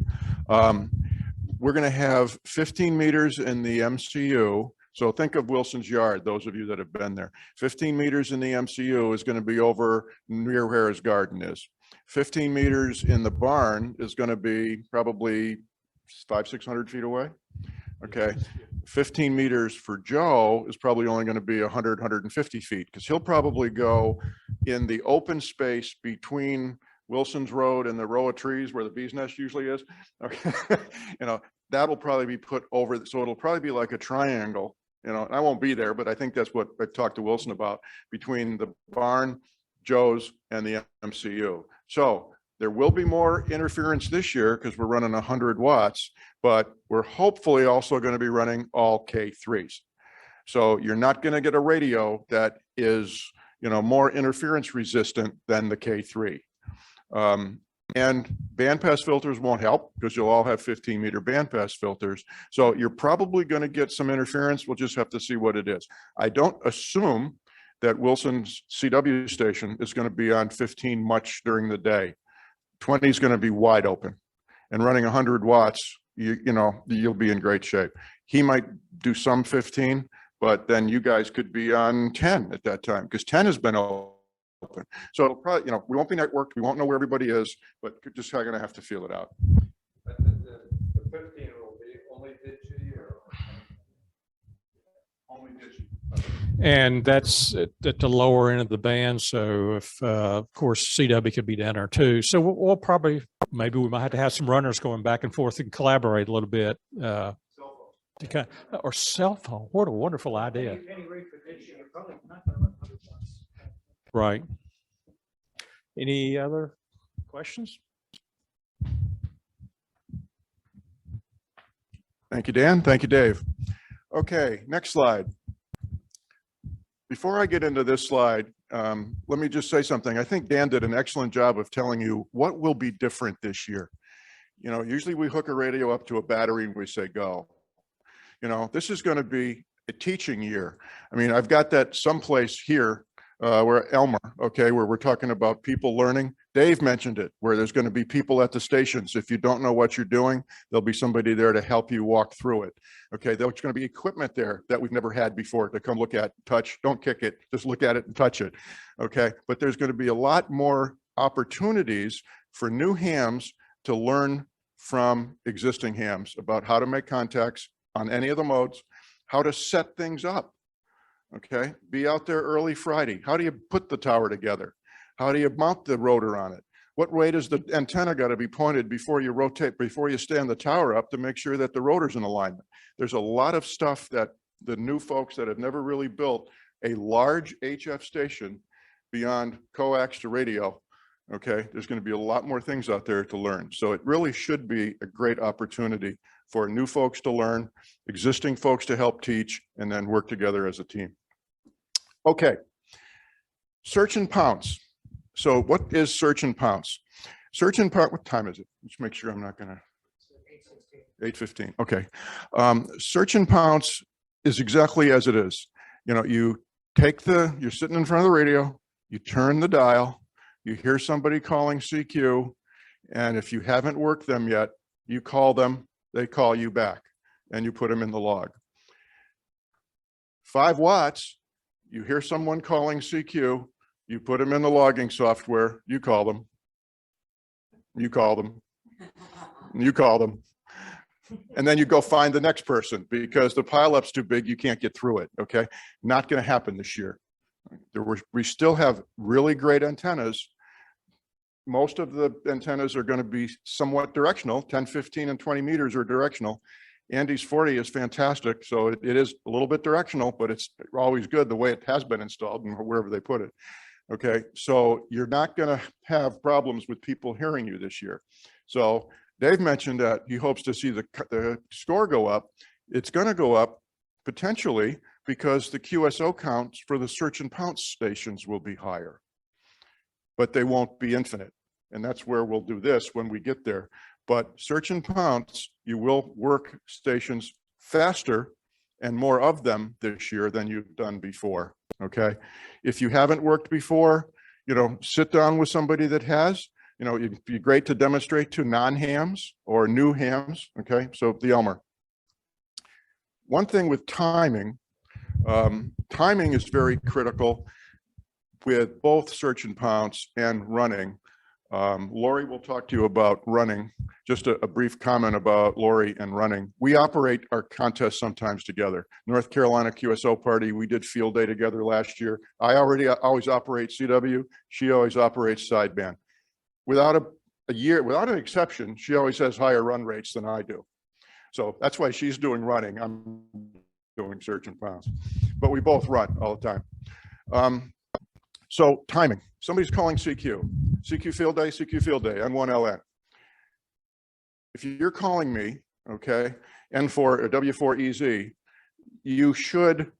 we're going to have 15 meters in the MCU. So think of Wilson's Yard, those of you that have been there. 15 meters in the MCU is going to be over near where his garden is. 15 meters in the barn is going to be probably 500-600 feet away. Okay. 15 meters for Joe is probably only going to be 100-150 feet, because he'll probably go in the open space between Wilson's Road and the row of trees where the bee's nest usually is. Okay. That'll probably be put over. So it'll probably be like a triangle, and I won't be there, but I think that's what I talked to Wilson about, between the barn, Joe's, and the MCU. So there will be more interference this year because we're running 100 watts, but we're hopefully also going to be running all K3s. So you're not going to get a radio that is, more interference resistant than the K3. And bandpass filters won't help because you'll all have 15-meter bandpass filters. So you're probably going to get some interference. We'll just have to see what it is. I don't assume that Wilson's CW station is going to be on 15 much during the day. 20 is going to be wide open, and running 100 watts, you'll be in great shape. He might do some 15, but then you guys could be on 10 at that time, because 10 has been open. So it'll probably, we won't be networked. We won't know where everybody is, but just going to have to feel it out. But the 15 will be only digi or? Only digi. And that's at the lower end of the band. So if, of course, CW could be down there too. So we'll probably, maybe we might have to have some runners going back and forth and collaborate a little bit. Or cell phone. What a wonderful idea. Any rate for digi, you're probably not going to run 100 watts. Right. Any other questions? Thank you, Dan. Thank you, Dave. Okay, next slide. Before I get into this slide, let me just say something. I think Dan did an excellent job of telling you what will be different this year. Usually we hook a radio up to a battery and we say, go. This is going to be a teaching year. I mean, I've got that someplace here where Elmer, where we're talking about people learning. Dave mentioned it, where there's going to be people at the stations. If you don't know what you're doing, there'll be somebody there to help you walk through it. Okay, there's going to be equipment there that we've never had before to come look at, touch, don't kick it, just look at it and touch it. Okay, but there's going to be a lot more opportunities for new hams to learn from existing hams about how to make contacts on any of the modes, how to set things up. Okay, be out there early Friday. How do you put the tower together? How do you mount the rotor on it? What way does the antenna got to be pointed before you rotate, before you stand the tower up to make sure that the rotor's in alignment? There's a lot of stuff that the new folks that have never really built a large HF station beyond coax to radio. Okay, there's going to be a lot more things out there to learn. So it really should be a great opportunity for new folks to learn, existing folks to help teach, and then work together as a team. Okay, search and pounce. So what is search and pounce? Search and pounce, what time is it? Let's make sure I'm not gonna. 8:15, okay. Search and pounce is exactly as it is. You take you're sitting in front of the radio, you turn the dial, you hear somebody calling CQ, And if you haven't worked them yet, you call them, they call you back, and you put them in the log. 5 watts, you hear someone calling CQ, you put them in the logging software, you call them, you call them, you call them. And then you go find the next person because the pileup's too big, you can't get through it, okay? Not gonna happen this year. We still have really great antennas. Most of the antennas are gonna be somewhat directional, 10, 15, and 20 meters are directional. Andy's 40 is fantastic, so it is a little bit directional, but it's always good the way it has been installed and wherever they put it. Okay, so you're not gonna have problems with people hearing you this year. So Dave mentioned that he hopes to see the score go up. It's gonna go up potentially because the QSO counts for the search and pounce stations will be higher, but they won't be infinite. And that's where we'll do this when we get there. But search and pounce, you will work stations faster and more of them this year than you've done before, okay? If you haven't worked before, you know, sit down with somebody that has, you know, it'd be great to demonstrate to non-hams or new hams, okay? So the Elmer. One thing with timing, timing is very critical with both search and pounce and running. Lori will talk to you about running. Just a brief comment about Lori and running. We operate our contests sometimes together. North Carolina QSO party, we did field day together last year. I always operate CW. She always operates sideband. Without an exception, she always has higher run rates than I do. So that's why she's doing running. I'm doing search and pounce, but we both run all the time. So timing, somebody's calling CQ field day, N1LN. If you're calling me, okay, N4 or W4EZ, you should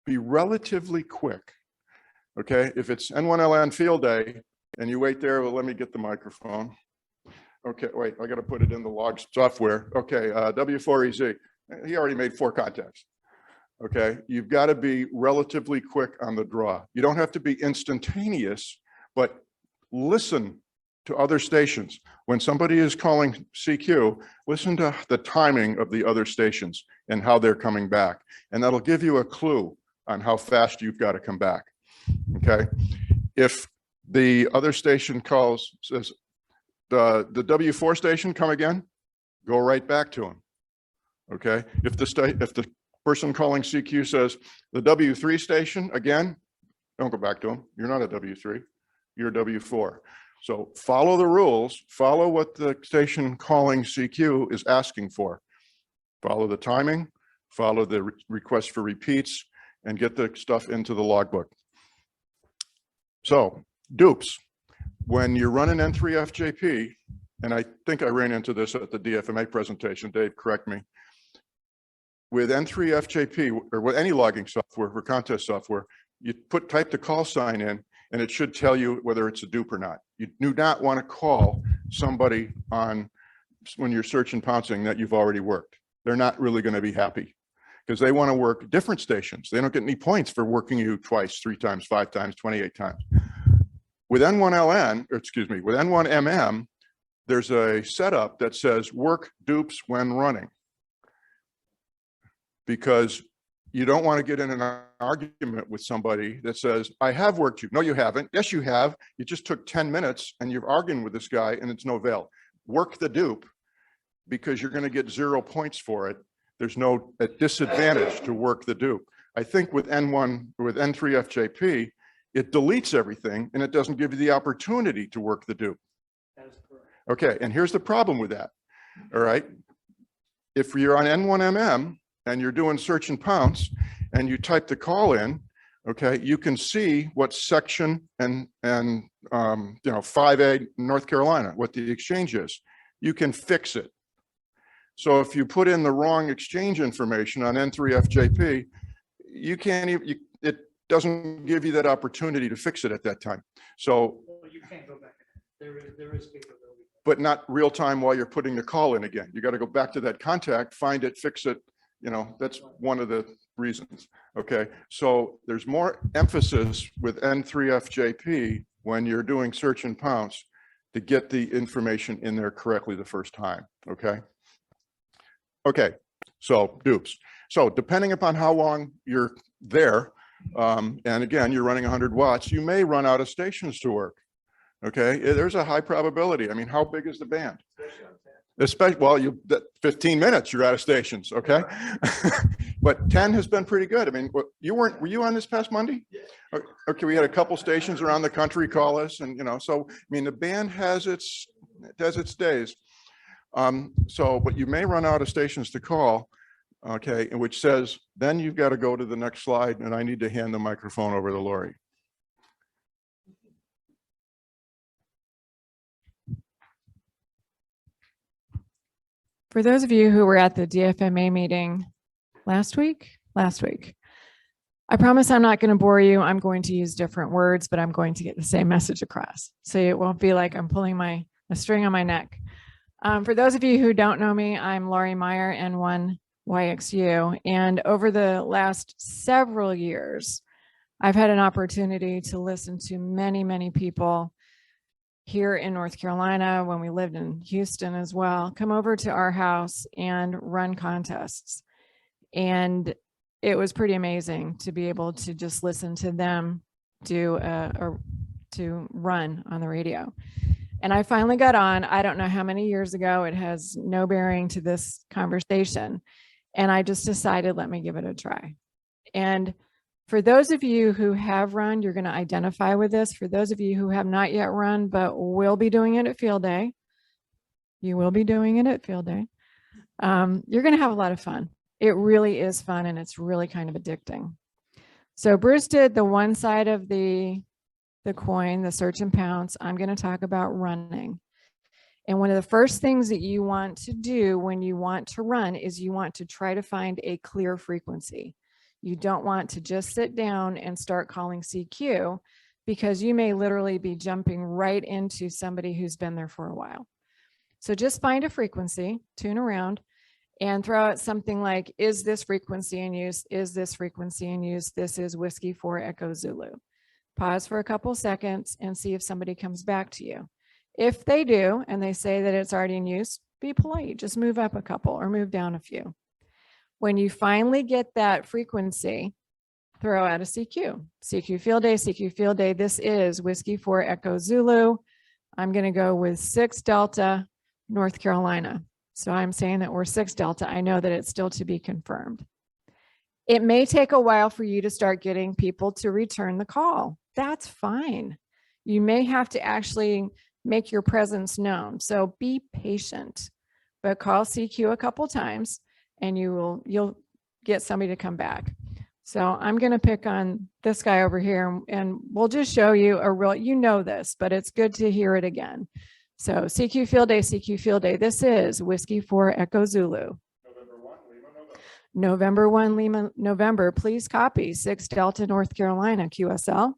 be relatively quick, okay? If it's N1LN field day and you wait there, well, let me get the microphone. Okay, wait, I got to put it in the log software. Okay, W4EZ, he already made 4 contacts. Okay, you've got to be relatively quick on the draw. You don't have to be instantaneous, but listen to other stations. When somebody is calling CQ, listen to the timing of the other stations and how they're coming back. And that'll give you a clue on how fast you've got to come back, okay? If the other station calls, says, the W4 station, come again, go right back to him, okay? If the person calling CQ says, the W3 station, again, don't go back to him. You're not a W3, you're a W4. So follow the rules, follow what the station calling CQ is asking for. Follow the timing, follow the request for repeats, and get the stuff into the logbook. So dupes, when you run an N3FJP, and I think I ran into this at the DFMA presentation, Dave, correct me. With N3FJP, or with any logging software or contest software, you type the call sign in, and it should tell you whether it's a dupe or not. You do not want to call somebody on when you're search and pouncing that you've already worked. They're not really going to be happy because they want to work different stations. They don't get any points for working you twice, 3 times, 5 times, 28 times. With N1LN, or excuse me, with N1MM, there's a setup that says work dupes when running, because you don't want to get in an argument with somebody that says, I have worked you. No, you haven't. Yes, you have. You just took 10 minutes and you're arguing with this guy and it's no avail. Work the dupe because you're going to get 0 points for it. There's no disadvantage to work the dupe. I think with N3FJP, it deletes everything and it doesn't give you the opportunity to work the dupe. That is correct. Okay, and here's the problem with that. All right. If you're on N1MM, and you're doing search and pounce and you type the call in, okay, you can see what section and you know, 5A North Carolina, what the exchange is. You can fix it. So if you put in the wrong exchange information on N3FJP, you can't even, it doesn't give you that opportunity to fix it at that time. So You can't go back. There is capability. But not real time while you're putting the call in again. You got to go back to that contact, find it, fix it. You know, that's one of the reasons. Okay, so there's more emphasis with N3FJP when you're doing search and pounce to get the information in there correctly the first time, okay? Okay, so dupes. So depending upon how long you're there, and again, you're running 100 watts, you may run out of stations to work, okay? There's a high probability. I mean, how big is the band? Especially, well, 15 minutes, you're out of stations, okay? But 10 has been pretty good. I mean, were you on this past Monday? Okay, we had a couple stations around the country call us, and so I mean, the band has its days. But you may run out of stations to call, okay, and which says, then you've got to go to the next slide, and I need to hand the microphone over to Lori. For those of you who were at the DFMA meeting last week, I promise I'm not going to bore you. I'm going to use different words, but I'm going to get the same message across. So it won't be like I'm pulling a string on my neck. For those of you who don't know me, I'm Lori Meyer, N1YXU. And over the last several years, I've had an opportunity to listen to many, many people here in North Carolina, when we lived in Houston as well, come over to our house and run contests. And it was pretty amazing to be able to just listen to them to run on the radio. And I finally got on, I don't know how many years ago, it has no bearing to this conversation. And I just decided, let me give it a try. And for those of you who have run, you're going to identify with this. For those of you who have not yet run, but will be doing it at field day, you will be doing it at field day. You're going to have a lot of fun. It really is fun, and it's really kind of addicting. So Bruce did the one side of the coin, the search and pounce. I'm going to talk about running. And one of the first things that you want to do when you want to run is you want to try to find a clear frequency. You don't want to just sit down and start calling CQ, because you may literally be jumping right into somebody who's been there for a while. So just find a frequency, tune around, and throw out something like, is this frequency in use? Is this frequency in use? This is Whiskey 4 Echo Zulu. Pause for a couple seconds and see if somebody comes back to you. If they do, and they say that it's already in use, be polite. Just move up a couple or move down a few. When you finally get that frequency, throw out a CQ. CQ field day, CQ field day. This is Whiskey 4 Echo Zulu. I'm going to go with 6 Delta, North Carolina. So I'm saying that we're 6 Delta. I know that it's still to be confirmed. It may take a while for you to start getting people to return the call. That's fine. You may have to actually make your presence known. So be patient, but call CQ a couple times and you'll get somebody to come back. So I'm going to pick on this guy over here, and we'll just show you a real, you know this, but it's good to hear it again. So CQ field day, CQ field day. This is Whiskey 4 Echo Zulu. November 1 Lima, November. Please copy 6 Delta, North Carolina, QSL.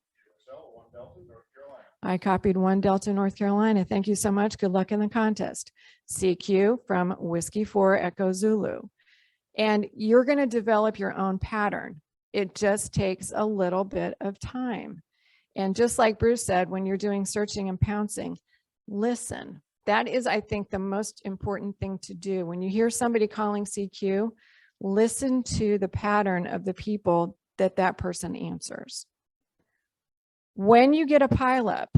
I copied 1 Delta, North Carolina. Thank you so much. Good luck in the contest. CQ from Whiskey 4 Echo Zulu. And you're going to develop your own pattern. It just takes a little bit of time. And just like Bruce said, when you're doing searching and pouncing, listen. That is, I think, the most important thing to do. When you hear somebody calling CQ, listen to the pattern of the people that person answers. When you get a pileup,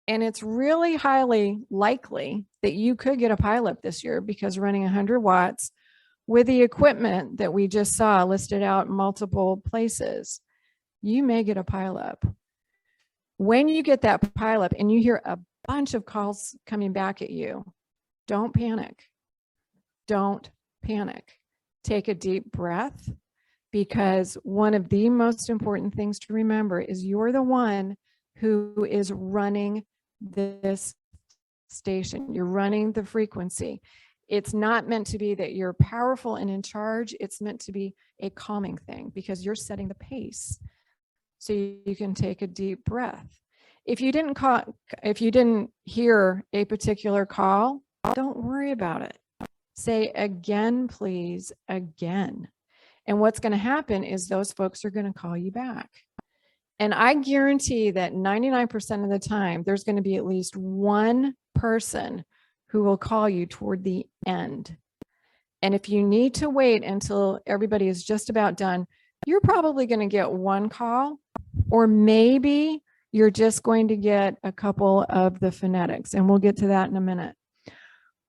and it's really highly likely that you could get a pileup this year, because running 100 watts with the equipment that we just saw listed out multiple places, you may get a pileup. When you get that pileup and you hear a bunch of calls coming back at you, don't panic. Don't panic. Take a deep breath, because one of the most important things to remember is you're the one who is running this station. You're running the frequency. It's not meant to be that you're powerful and in charge. It's meant to be a calming thing, because you're setting the pace. So you can take a deep breath. If you didn't hear a particular call, don't worry about it. Say again, please, again. And what's going to happen is those folks are going to call you back. And I guarantee that 99% of the time, there's going to be at least one person who will call you toward the end. And if you need to wait until everybody is just about done, you're probably going to get one call, or maybe you're just going to get a couple of the phonetics, and we'll get to that in a minute.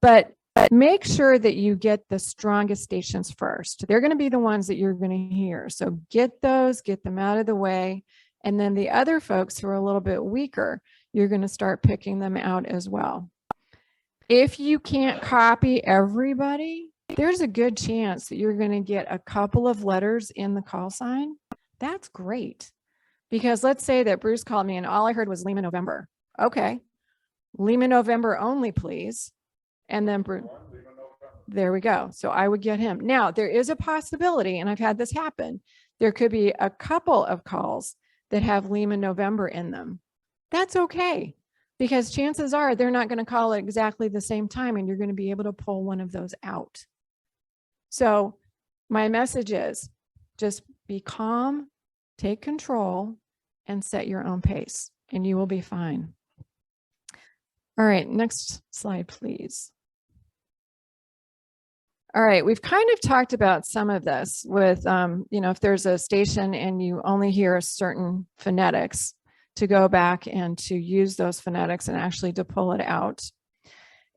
But make sure that you get the strongest stations first. They're going to be the ones that you're going to hear. So get those, get them out of the way. And then the other folks who are a little bit weaker, you're going to start picking them out as well. If you can't copy everybody, there's a good chance that you're going to get a couple of letters in the call sign. That's great. Because let's say that Bruce called me and all I heard was Lima November. Okay. Lima November only, please. And then Bruce, there we go. So I would get him. Now, there is a possibility, and I've had this happen. There could be a couple of calls that have Lima November in them. That's okay. Because chances are they're not going to call at exactly the same time, and you're going to be able to pull one of those out. So my message is just be calm, take control, and set your own pace, and you will be fine. All right, next slide, please. All right, we've kind of talked about some of this with, if there's a station and you only hear certain phonetics, to go back and to use those phonetics and actually to pull it out.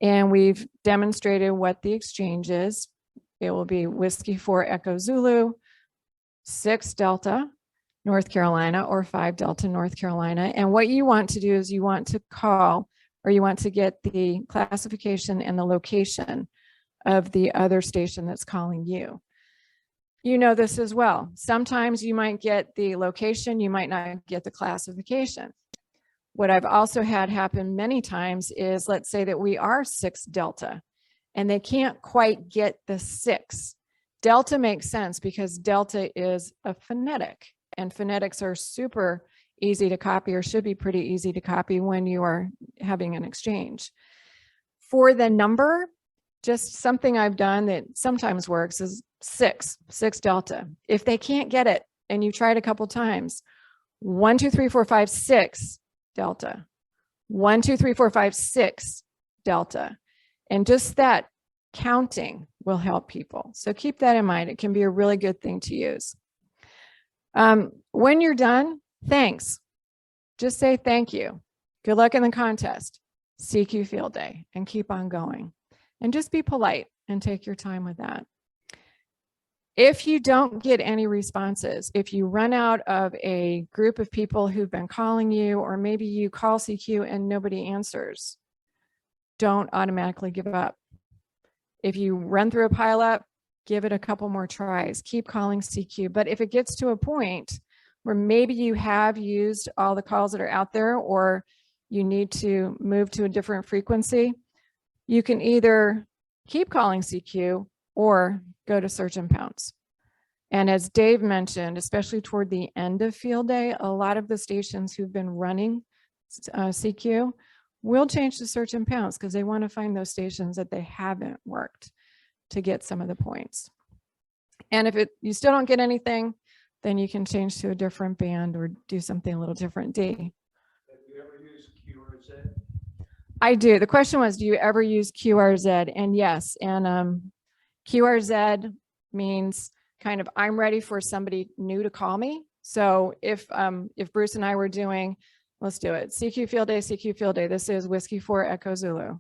And we've demonstrated what the exchange is. It will be Whiskey 4 Echo Zulu, 6 Delta, North Carolina, or 5 Delta, North Carolina. And what you want to do is you want to call, or you want to get the classification and the location of the other station that's calling you. You know this as well. Sometimes you might get the location, you might not get the classification. What I've also had happen many times is, let's say that we are 6 Delta and they can't quite get the 6. Delta makes sense because Delta is a phonetic, and phonetics are super easy to copy, or should be pretty easy to copy when you are having an exchange. For the number, just something I've done that sometimes works is 6 Delta. If they can't get it and you tried a couple times, 1, 2, 3, 4, 5, 6 Delta, 1, 2, 3, 4, 5, 6 Delta. And just that counting will help people. So keep that in mind. It can be a really good thing to use. When you're done, thanks. Just say thank you. Good luck in the contest. CQ field day, and keep on going. And just be polite and take your time with that. If you don't get any responses, if you run out of a group of people who've been calling you, or maybe you call CQ and nobody answers, don't automatically give up. If you run through a pileup, give it a couple more tries. Keep calling CQ. But if it gets to a point where maybe you have used all the calls that are out there, or you need to move to a different frequency, you can either keep calling CQ or go to search and pounce. And as Dave mentioned, especially toward the end of field day, a lot of the stations who've been running CQ will change to search and pounce because they want to find those stations that they haven't worked to get some of the points. And if you still don't get anything, then you can change to a different band or do something a little different. D. Have you ever used QRZ? I do. The question was, do you ever use QRZ? And yes, and QRZ means kind of, I'm ready for somebody new to call me. So if Bruce and I were doing, let's do it. CQ field day, CQ field day. This is Whiskey 4 Echo Zulu.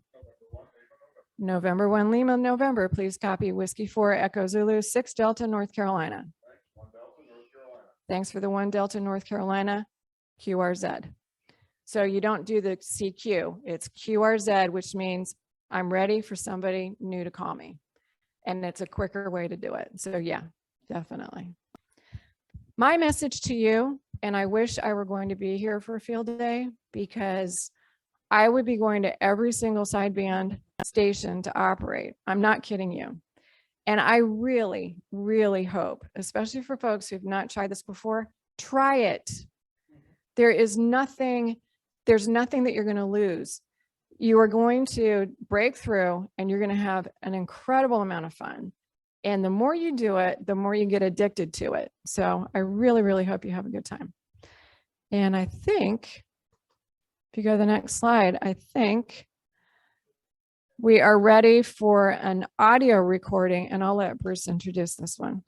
November 1 Lima November. Please copy Whiskey 4 Echo Zulu, 6 Delta, North Carolina. Thanks for the 1 Delta, North Carolina, QRZ. So you don't do the CQ, it's QRZ, which means I'm ready for somebody new to call me. And it's a quicker way to do it. So yeah, definitely. My message to you, and I wish I were going to be here for field day, because I would be going to every single sideband station to operate. I'm not kidding you. And I really, really hope, especially for folks who've not tried this before, try it. There's nothing that you're going to lose. You are going to break through and you're going to have an incredible amount of fun. And the more you do it, the more you get addicted to it. So I really, really hope you have a good time. And I think, if you go to the next slide, I think we are ready for an audio recording, and I'll let Bruce introduce this one.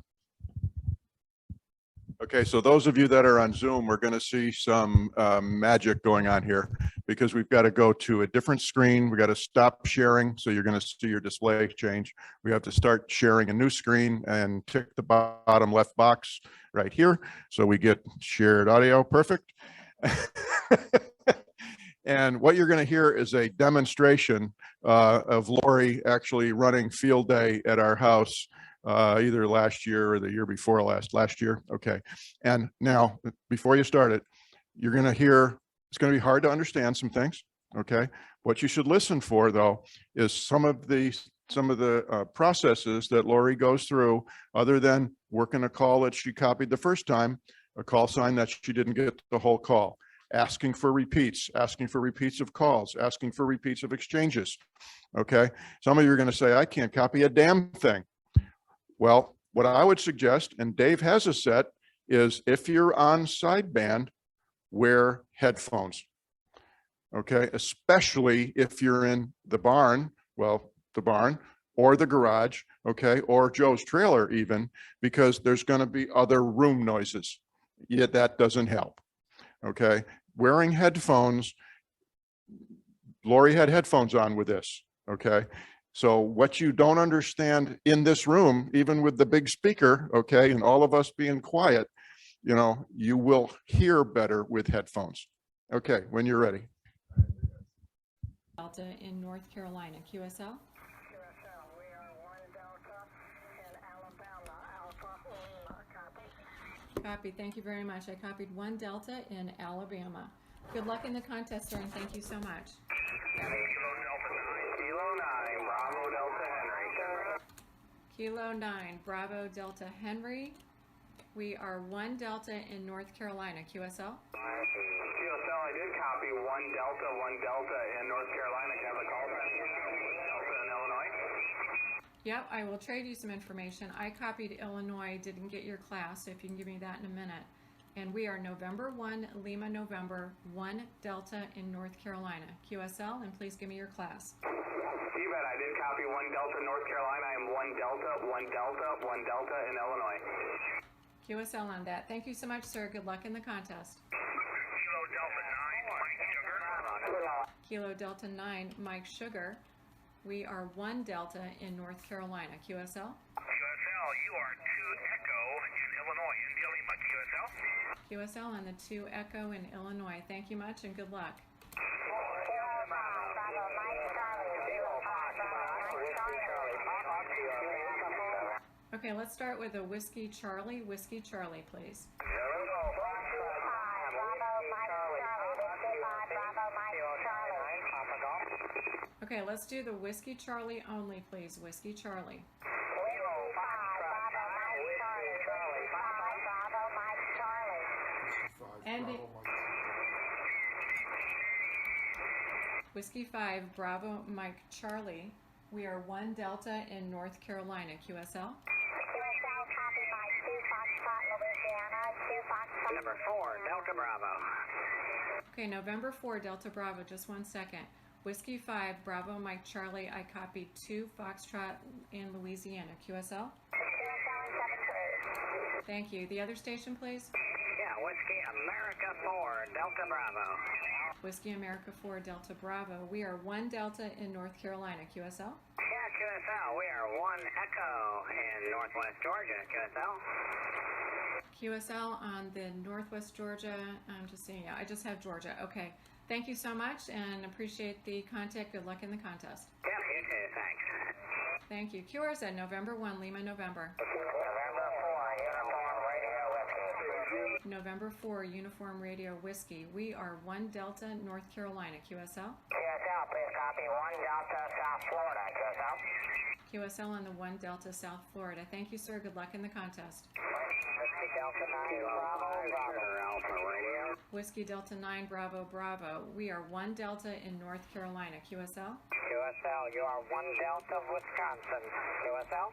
Okay, so those of you that are on Zoom, we're going to see some magic going on here because we've got to go to a different screen. We got to stop sharing. So you're going to see your display change. We have to start sharing a new screen and tick the bottom left box right here. So we get shared audio. Perfect. And what you're going to hear is a demonstration of Lori actually running field day at our house. Either last year or the year before last year. Okay. And now, before you start it, you're going to hear, it's going to be hard to understand some things. Okay. What you should listen for, though, is some of the processes that Lori goes through, other than working a call that she copied the first time, a call sign that she didn't get the whole call, asking for repeats of calls, asking for repeats of exchanges. Okay. Some of you are going to say, I can't copy a damn thing. Well, what I would suggest, and Dave has a set, is if you're on sideband, wear headphones. Okay, especially if you're in the barn, well, the barn or the garage, okay, or Joe's trailer even, because there's going to be other room noises. Yet that doesn't help. Okay, wearing headphones, Lori had headphones on with this, okay? So what you don't understand in this room, even with the big speaker, okay, and all of us being quiet, you know, you will hear better with headphones. Okay, when you're ready. Delta in North Carolina, QSL. Copy. Thank you very much. I copied 1 Delta in Alabama. Good luck in the contest, sir, and thank you so much. Kilo 9, Bravo Delta Henry. We are 1 Delta in North Carolina, QSL. QSL, I did copy 1 Delta in North Carolina. Can I have a call back? Delta in Illinois. Yep, I will trade you some information. I copied Illinois, didn't get your class, so if you can give me that in a minute. And we are November 1, Lima, November, 1 Delta in North Carolina, QSL, and please give me your class. You bet, I did copy 1 Delta, North Carolina. I am 1 Delta, 1 Delta, 1 Delta in Illinois. QSL on that. Thank you so much, sir. Good luck in the contest. Kilo Delta 9, Mike Sugar. Kilo Delta 9, Mike Sugar. We are 1 Delta in North Carolina, QSL. QSL, you are 2 Echo in Illinois. India Lima, QSL. QSL on the 2 Echo in Illinois. Thank you much and good luck. Okay, let's start with a Whiskey Charlie, please. Okay, let's do the Whiskey Charlie only, please. Whiskey Charlie. And Whiskey 5, Bravo Mike Charlie. We are 1 Delta in North Carolina, QSL. Number 4, Delta Bravo. Okay, November 4, Delta Bravo, just 1 second. Whiskey 5, Bravo Mike Charlie, I copied 2 Foxtrot in Louisiana, QSL. Thank you. The other station, please? Yeah, Whiskey America 4, Delta Bravo. Whiskey America 4, Delta Bravo. We are 1 Delta in North Carolina, QSL. Yeah, QSL, we are 1 Echo in Northwest Georgia, QSL. QSL on the Northwest Georgia. I'm just seeing, yeah, I just have Georgia. Okay. Thank you so much and appreciate the contact. Good luck in the contest. Yeah, you too, thanks. Thank you. QRZ, November 1, Lima, November. November 4, Uniform Radio Whiskey. We are 1 Delta, North Carolina, QSL. QSL, please copy 1 Delta, South Florida, QSL. QSL on the 1 Delta, South Florida. Thank you, sir. Good luck in the contest. Whiskey Delta 9, Bravo, Alpha Radio. Whiskey Delta 9, Bravo, Bravo. We are 1 Delta in North Carolina, QSL. QSL, you are 1 Delta, Wisconsin, QSL.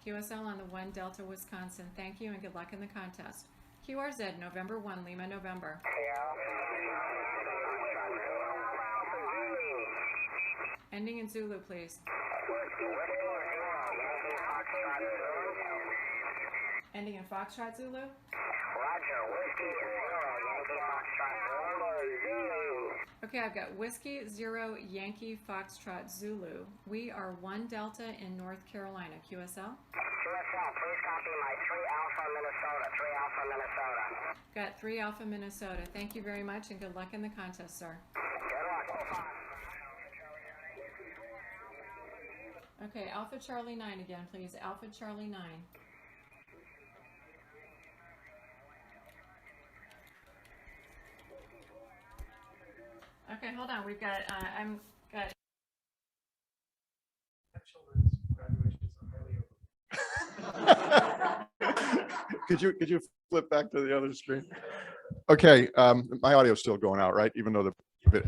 QSL on the 1 Delta, Wisconsin. Thank you and good luck in the contest. QRZ, November 1, Lima, November. Ending in Zulu, please. Ending in Foxtrot, Zulu. Okay, I've got Whiskey 0 Yankee Foxtrot Zulu. We are 1 Delta in North Carolina. QSL? QSL, please copy my 3 Alpha Minnesota, 3 Alpha Minnesota. Got 3 Alpha Minnesota. Thank you very much and good luck in the contest, sir. Good luck. Okay, Alpha Charlie 9 again, please. Alpha Charlie 9. Okay, hold on. We've got, I'm got. Could you flip back to the other screen? Okay, my audio is still going out, right? Even though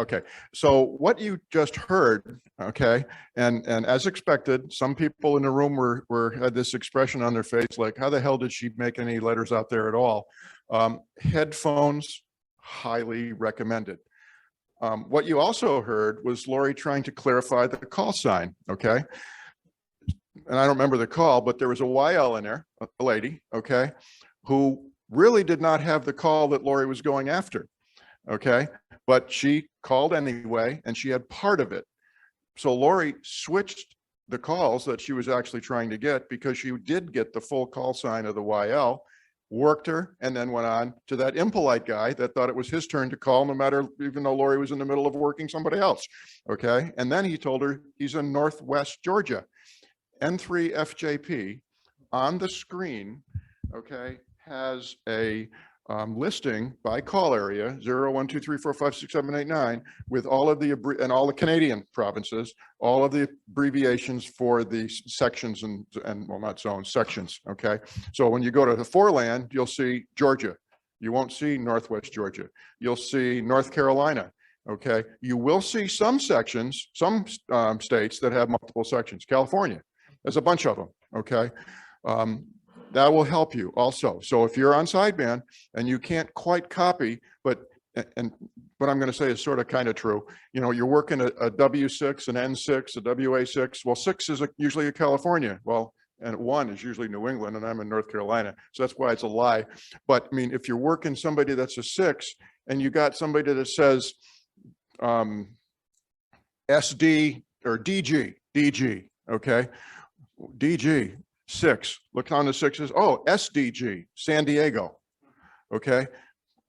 okay. So what you just heard, okay, and as expected, some people in the room had this expression on their face, like, how the hell did she make any letters out there at all? Headphones, highly recommended. What you also heard was Lori trying to clarify the call sign, okay? And I don't remember the call, but there was a YL in there, a lady, okay, who really did not have the call that Lori was going after, okay? But she called anyway, and she had part of it. So Lori switched the calls that she was actually trying to get because she did get the full call sign of the YL, worked her, and then went on to that impolite guy that thought it was his turn to call, no matter, even though Lori was in the middle of working somebody else, okay? And then he told her he's in Northwest Georgia. N3 FJP on the screen, okay, has a listing by call area 0, 1, 2, 3, 4, 5, 6, 7, 8, 9 with all of the and all the Canadian provinces, all of the abbreviations for the sections and well, not zones, sections. Okay, so when you go to the foreland, you'll see Georgia. You won't see Northwest Georgia. You'll see North Carolina. Okay, you will see some sections, some states that have multiple sections. California, there's a bunch of them. Okay. That will help you also. So if you're on sideband and you can't quite copy, but what I'm going to say is sort of kind of true. You know, you're working a W6, an N6, a WA6. Well, 6 is usually a California. Well, and 1 is usually New England, and I'm in North Carolina. So that's why it's a lie. But I mean, if you're working somebody that's a 6 and you got somebody that says SD or DG, okay? DG. 6, look on the 6s. Oh, SDG, San Diego. Okay.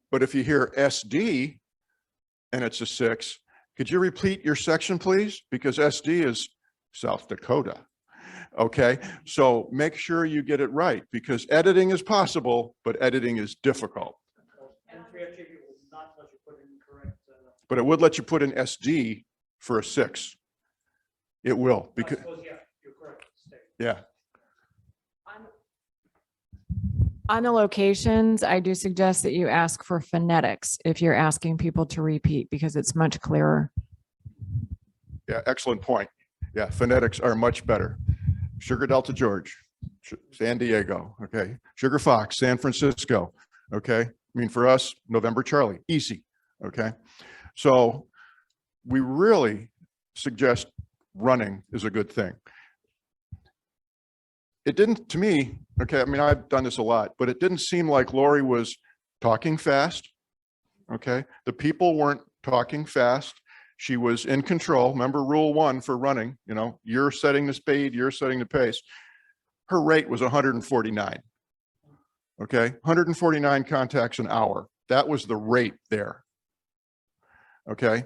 But if you hear SD and it's a 6, could you repeat your section, please? Because SD is South Dakota. Okay. So make sure you get it right, because editing is possible, but editing is difficult. But it would let you put in SD for a 6. It will, because You're correct. yeah. On the locations, I do suggest that you ask for phonetics if you're asking people to repeat, because it's much clearer. Yeah, excellent point. Yeah, phonetics are much better. Sugar Delta George, San Diego, okay. Sugar Fox, San Francisco, okay. I mean, for us, November Charlie, easy, okay. So we really suggest running is a good thing. It didn't, to me, okay, I mean, I've done this a lot, but it didn't seem like Lori was talking fast, okay? The people weren't talking fast. She was in control. Remember rule 1 for running, you know, you're setting the speed, you're setting the pace. Her rate was 149, okay? 149 contacts an hour. That was the rate there, okay?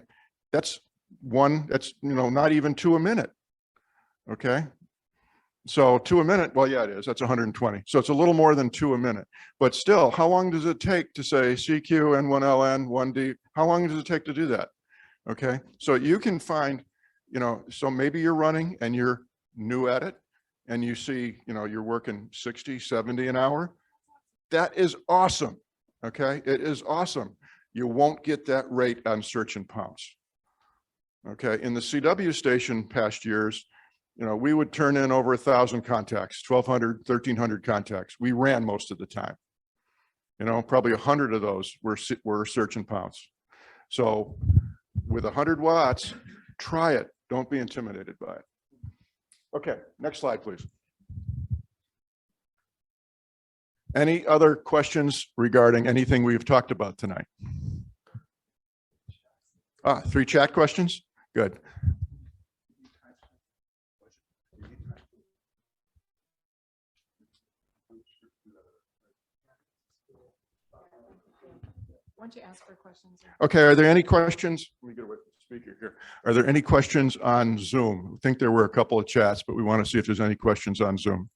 That's you know, not even 2 a minute, okay? So 2 a minute, well, yeah, it is. That's 120. So it's a little more than 2 a minute. But still, how long does it take to say CQ, N1LN, 1D? How long does it take to do that? Okay, so you can find, you know, so maybe you're running and you're new at it and you see, you know, you're working 60, 70 an hour. That is awesome. Okay, it is awesome. You won't get that rate on search and pounce. Okay, in the CW station past years, you know, we would turn in over 1,000 contacts, 1,200, 1,300 contacts. We ran most of the time. You know, probably 100 of those were search and pounce. So with 100 watts, try it. Don't be intimidated by it. Okay, next slide, please. Any other questions regarding anything we've talked about tonight? 3 chat questions? Good. Once you ask for questions. Okay, are there any questions? Let me get away from the speaker here. Are there any questions on Zoom? I think there were a couple of chats, but we want to see if there's any questions on Zoom.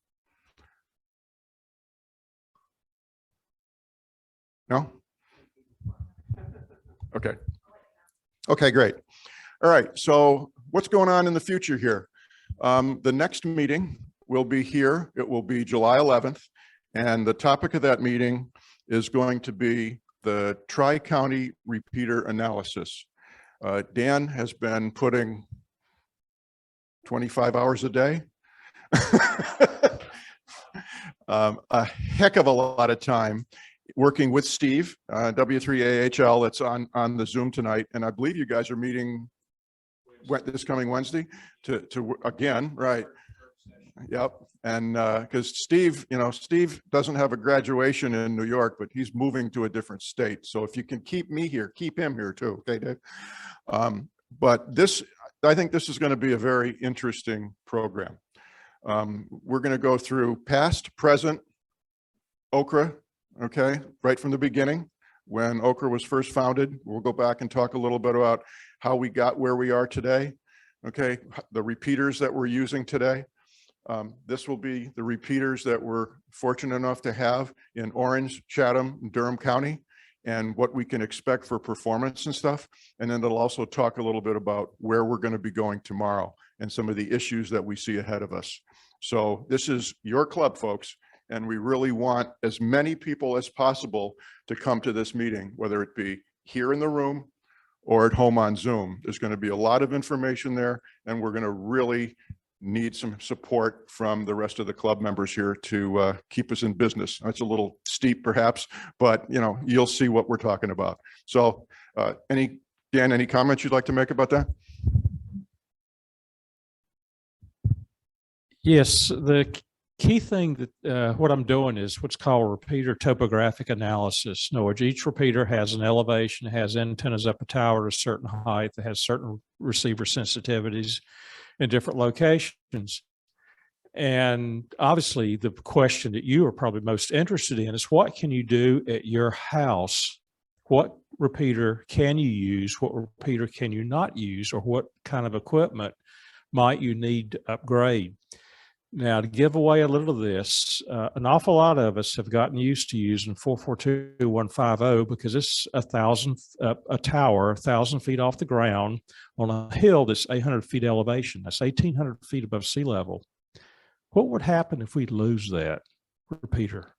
No? Okay. Okay, great. All right, so what's going on in the future here? The next meeting will be here. It will be July 11th. And the topic of that meeting is going to be the Tri-County repeater analysis. Dan has been putting 25 hours a day. A heck of a lot of time working with Steve, W3AHL, that's on the Zoom tonight. And I believe you guys are meeting this coming Wednesday to again, right? Yep. And because Steve, you know, Steve doesn't have a graduation in New York, but he's moving to a different state. So if you can keep me here, keep him here too. Okay, Dave? But this, I think this is going to be a very interesting program. We're going to go through past, present, OCRA, okay, right from the beginning, when OCRA was first founded. We'll go back and talk a little bit about how we got where we are today, okay, the repeaters that we're using today. This will be the repeaters that we're fortunate enough to have in Orange, Chatham, and Durham County, and what we can expect for performance and stuff. And then it'll also talk a little bit about where we're going to be going tomorrow and some of the issues that we see ahead of us. So this is your club, folks, and we really want as many people as possible to come to this meeting, whether it be here in the room or at home on Zoom. There's going to be a lot of information there, and we're going to really need some support from the rest of the club members here to keep us in business. That's a little steep perhaps, but you know, you'll see what we're talking about. So Dan, any comments you'd like to make about that? Yes, the key thing that what I'm doing is what's called repeater topographic analysis. In other words, each repeater has an elevation, has antennas up a tower at a certain height, that has certain receiver sensitivities in different locations. And obviously the question that you are probably most interested in is what can you do at your house? What repeater can you use? What repeater can you not use? Or what kind of equipment might you need to upgrade? Now, to give away a little of this, an awful lot of us have gotten used to using 442.150 because it's a tower, 1,000 feet off the ground on a hill that's 800 feet elevation. That's 1,800 feet above sea level. What would happen if we lose that repeater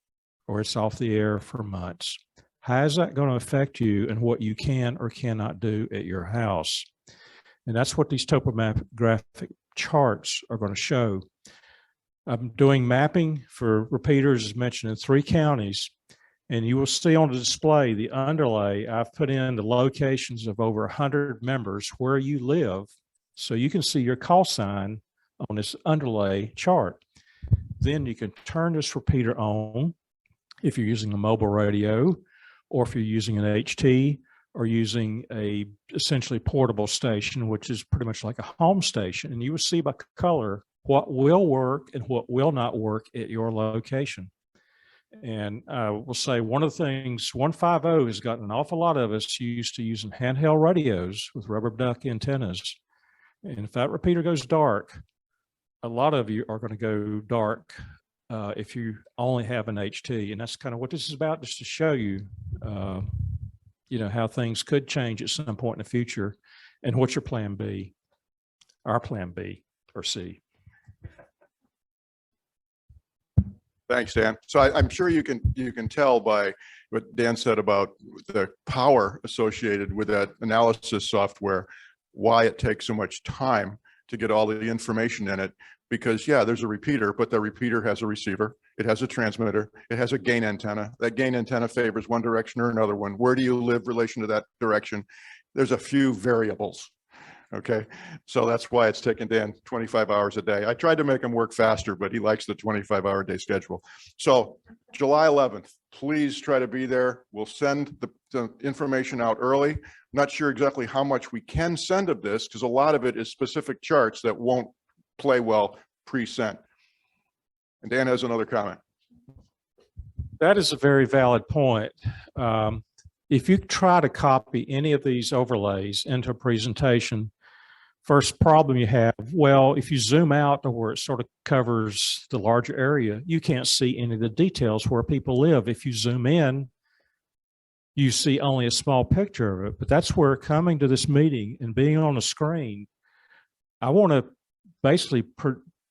or it's off the air for months? How is that going to affect you and what you can or cannot do at your house? And that's what these topographic charts are going to show. I'm doing mapping for repeaters, as mentioned, in 3 counties, and you will see on the display the underlay. I've put in the locations of over 100 members where you live, so you can see your call sign on this underlay chart. Then you can turn this repeater on if you're using a mobile radio, or if you're using an HT, or using a essentially portable station, which is pretty much like a home station, and you will see by color what will work and what will not work at your location. And I will say one of the things, 150 has gotten an awful lot of us used to using handheld radios with rubber duck antennas. And if that repeater goes dark, a lot of you are going to go dark if you only have an HT. And that's kind of what this is about, just to show you, you know, how things could change at some point in the future and what's your plan B, our plan B or C. Thanks, Dan. So I'm sure you can tell by what Dan said about the power associated with that analysis software, why it takes so much time to get all the information in it. Because yeah, there's a repeater, but the repeater has a receiver It has a transmitter. It has a gain antenna. That gain antenna favors one direction or another one. Where do you live relation to that direction? There's a few variables. Okay, so that's why it's taking Dan 25 hours a day. I tried to make him work faster, but he likes the 25-hour day schedule. So July 11th, please try to be there. We'll send the information out early. Not sure exactly how much we can send of this because a lot of it is specific charts that won't play well pre-sent. And Dan has another comment. That is a very valid point. If you try to copy any of these overlays into a presentation, first problem you have, well, if you zoom out to where it sort of covers the larger area, you can't see any of the details where people live. If you zoom in, you see only a small picture of it. But that's where coming to this meeting and being on a screen, I want to basically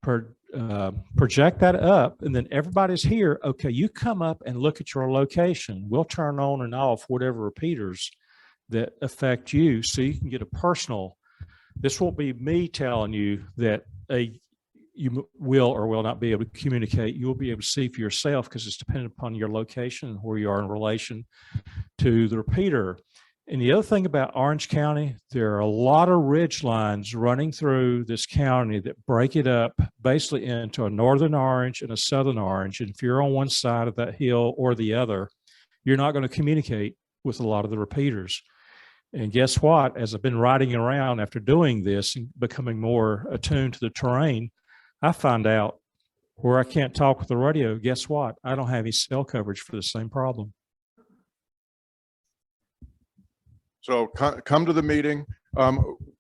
project that up, and then everybody's here. Okay, you come up and look at your location. We'll turn on and off whatever repeaters that affect you so you can get a personal. This won't be me telling you that you will or will not be able to communicate. You will be able to see for yourself because it's dependent upon your location and where you are in relation to the repeater. And the other thing about Orange County, there are a lot of ridge lines running through this county that break it up basically into a northern orange and a southern orange. And if you're on one side of that hill or the other, you're not going to communicate with a lot of the repeaters. And guess what? As I've been riding around after doing this and becoming more attuned to the terrain, I find out where I can't talk with the radio. Guess what? I don't have any cell coverage for the same problem. So come to the meeting.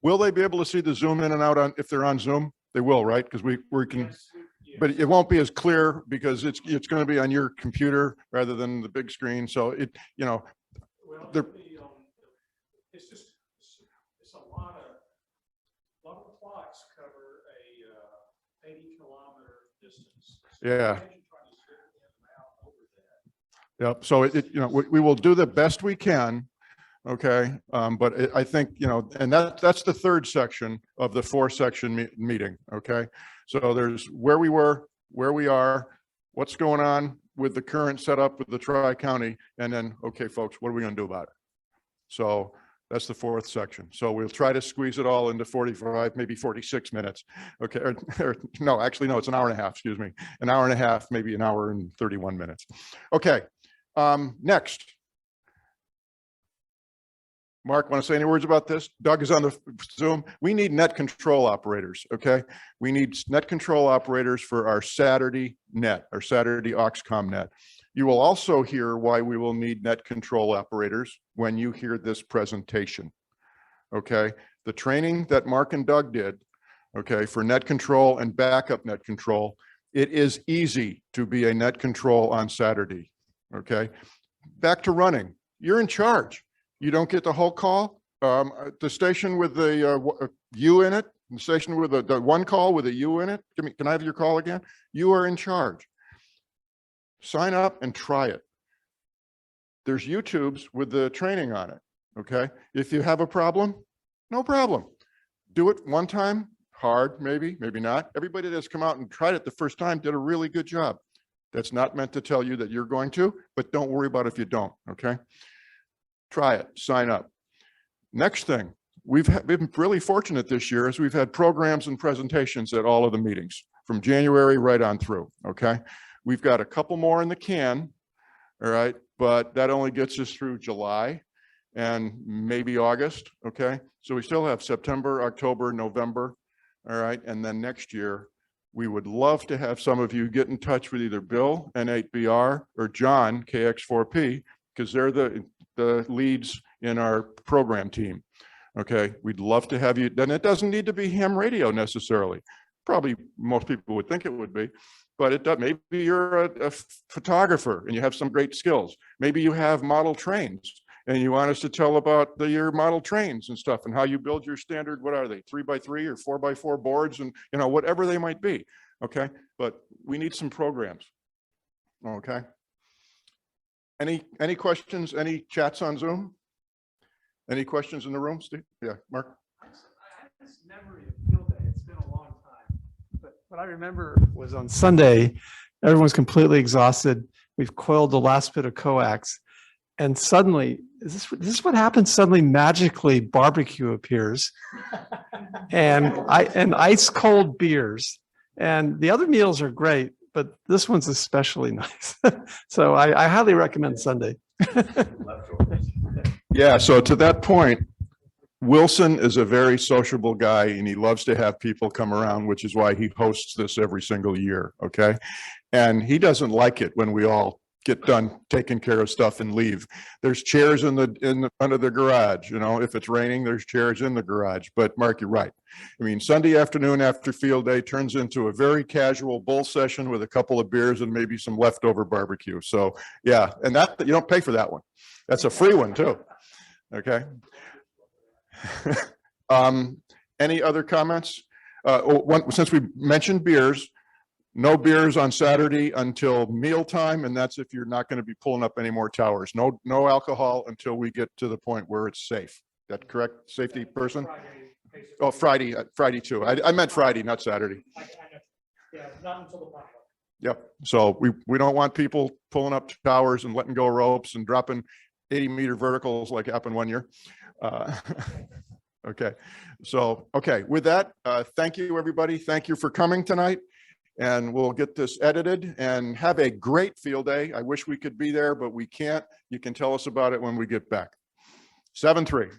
Will they be able to see the zoom in and out on if they're on Zoom? They will, right? Because we can, but it won't be as clear because it's going to be on your computer rather than the big screen. So it, you know, it's just it's a lot of plots cover a 80-kilometer distance. Yeah. Yep. So you know, we will do the best we can. Okay. But I think, you know, and that's the third section of the 4-section meeting. Okay. So there's where we were, where we are, what's going on with the current setup with the Tri-County, and then, okay, folks, what are we going to do about it? So that's the 4th section. So we'll try to squeeze it all into 45, maybe 46 minutes. Okay. Or no, actually, no, it's an hour and a half, excuse me. An hour and a half, maybe an hour and 31 minutes. Okay. Next. Mark, want to say any words about this? Doug is on the Zoom. We need net control operators, okay? We need net control operators for our Saturday net, our Saturday Auxcom net. You will also hear why we will need net control operators when you hear this presentation, okay? The training that Mark and Doug did, okay, for net control and backup net control, it is easy to be a net control on Saturday, okay? Back to running, you're in charge. You don't get the whole call. The station with the U in it, the station with the one call with a U in it. Can I have your call again? You are in charge. Sign up and try it. There's YouTubes with the training on it. Okay. If you have a problem, no problem. Do it one time, hard, maybe not. Everybody that's come out and tried it the first time did a really good job. That's not meant to tell you that you're going to, but don't worry about it if you don't. Okay. Try it, sign up. Next thing, we've been really fortunate this year as we've had programs and presentations at all of the meetings from January right on through, okay? We've got a couple more in the can, all right? But that only gets us through July and maybe August, okay? So we still have September, October, November, all right? And then next year, we would love to have some of you get in touch with either Bill, N8BR, or John, KX4P, because they're the leads in our program team. Okay, we'd love to have you. Then it doesn't need to be ham radio necessarily. Probably most people would think it would be, but it does. Maybe you're a photographer and you have some great skills. Maybe you have model trains and you want us to tell about your model trains and stuff and how you build your standard, what are they, 3x3 or 4x4 boards, and you know, whatever they might be. Okay, but we need some programs. Okay. Any questions, any chats on Zoom? Any questions in the room, Steve? Yeah, Mark? I have this memory of field day. It's been a long time. But what I remember was on Sunday, Everyone's completely exhausted. We've coiled the last bit of coax. And suddenly, is this what happens? Suddenly, magically, barbecue appears, and ice cold beers. And the other meals are great, but this one's especially nice. So I highly recommend Sunday. Yeah, so to that point, Wilson is a very sociable guy and he loves to have people come around, which is why he hosts this every single year, okay? And he doesn't like it when we all get done taking care of stuff and leave. There's chairs in the front of the garage, you know, if it's raining, there's chairs in the garage. But Mark, you're right. I mean, Sunday afternoon after field day turns into a very casual bull session with a couple of beers and maybe some leftover barbecue. So yeah, and that you don't pay for that one. That's a free one too. Okay. Any other comments? Since we mentioned beers, no beers on Saturday until mealtime, and that's if you're not going to be pulling up any more towers. No alcohol until we get to the point where it's safe. Is that correct, safety person? Oh, Friday too. I meant Friday, not Saturday. Yeah, not until the final. Yep. So we don't want people pulling up towers and letting go of ropes and dropping 80-meter verticals like happened one year. Okay. So, okay. With that, thank you, everybody. Thank you for coming tonight. And we'll get this edited and have a great field day. I wish we could be there, but we can't. You can tell us about it when we get back. 7-3.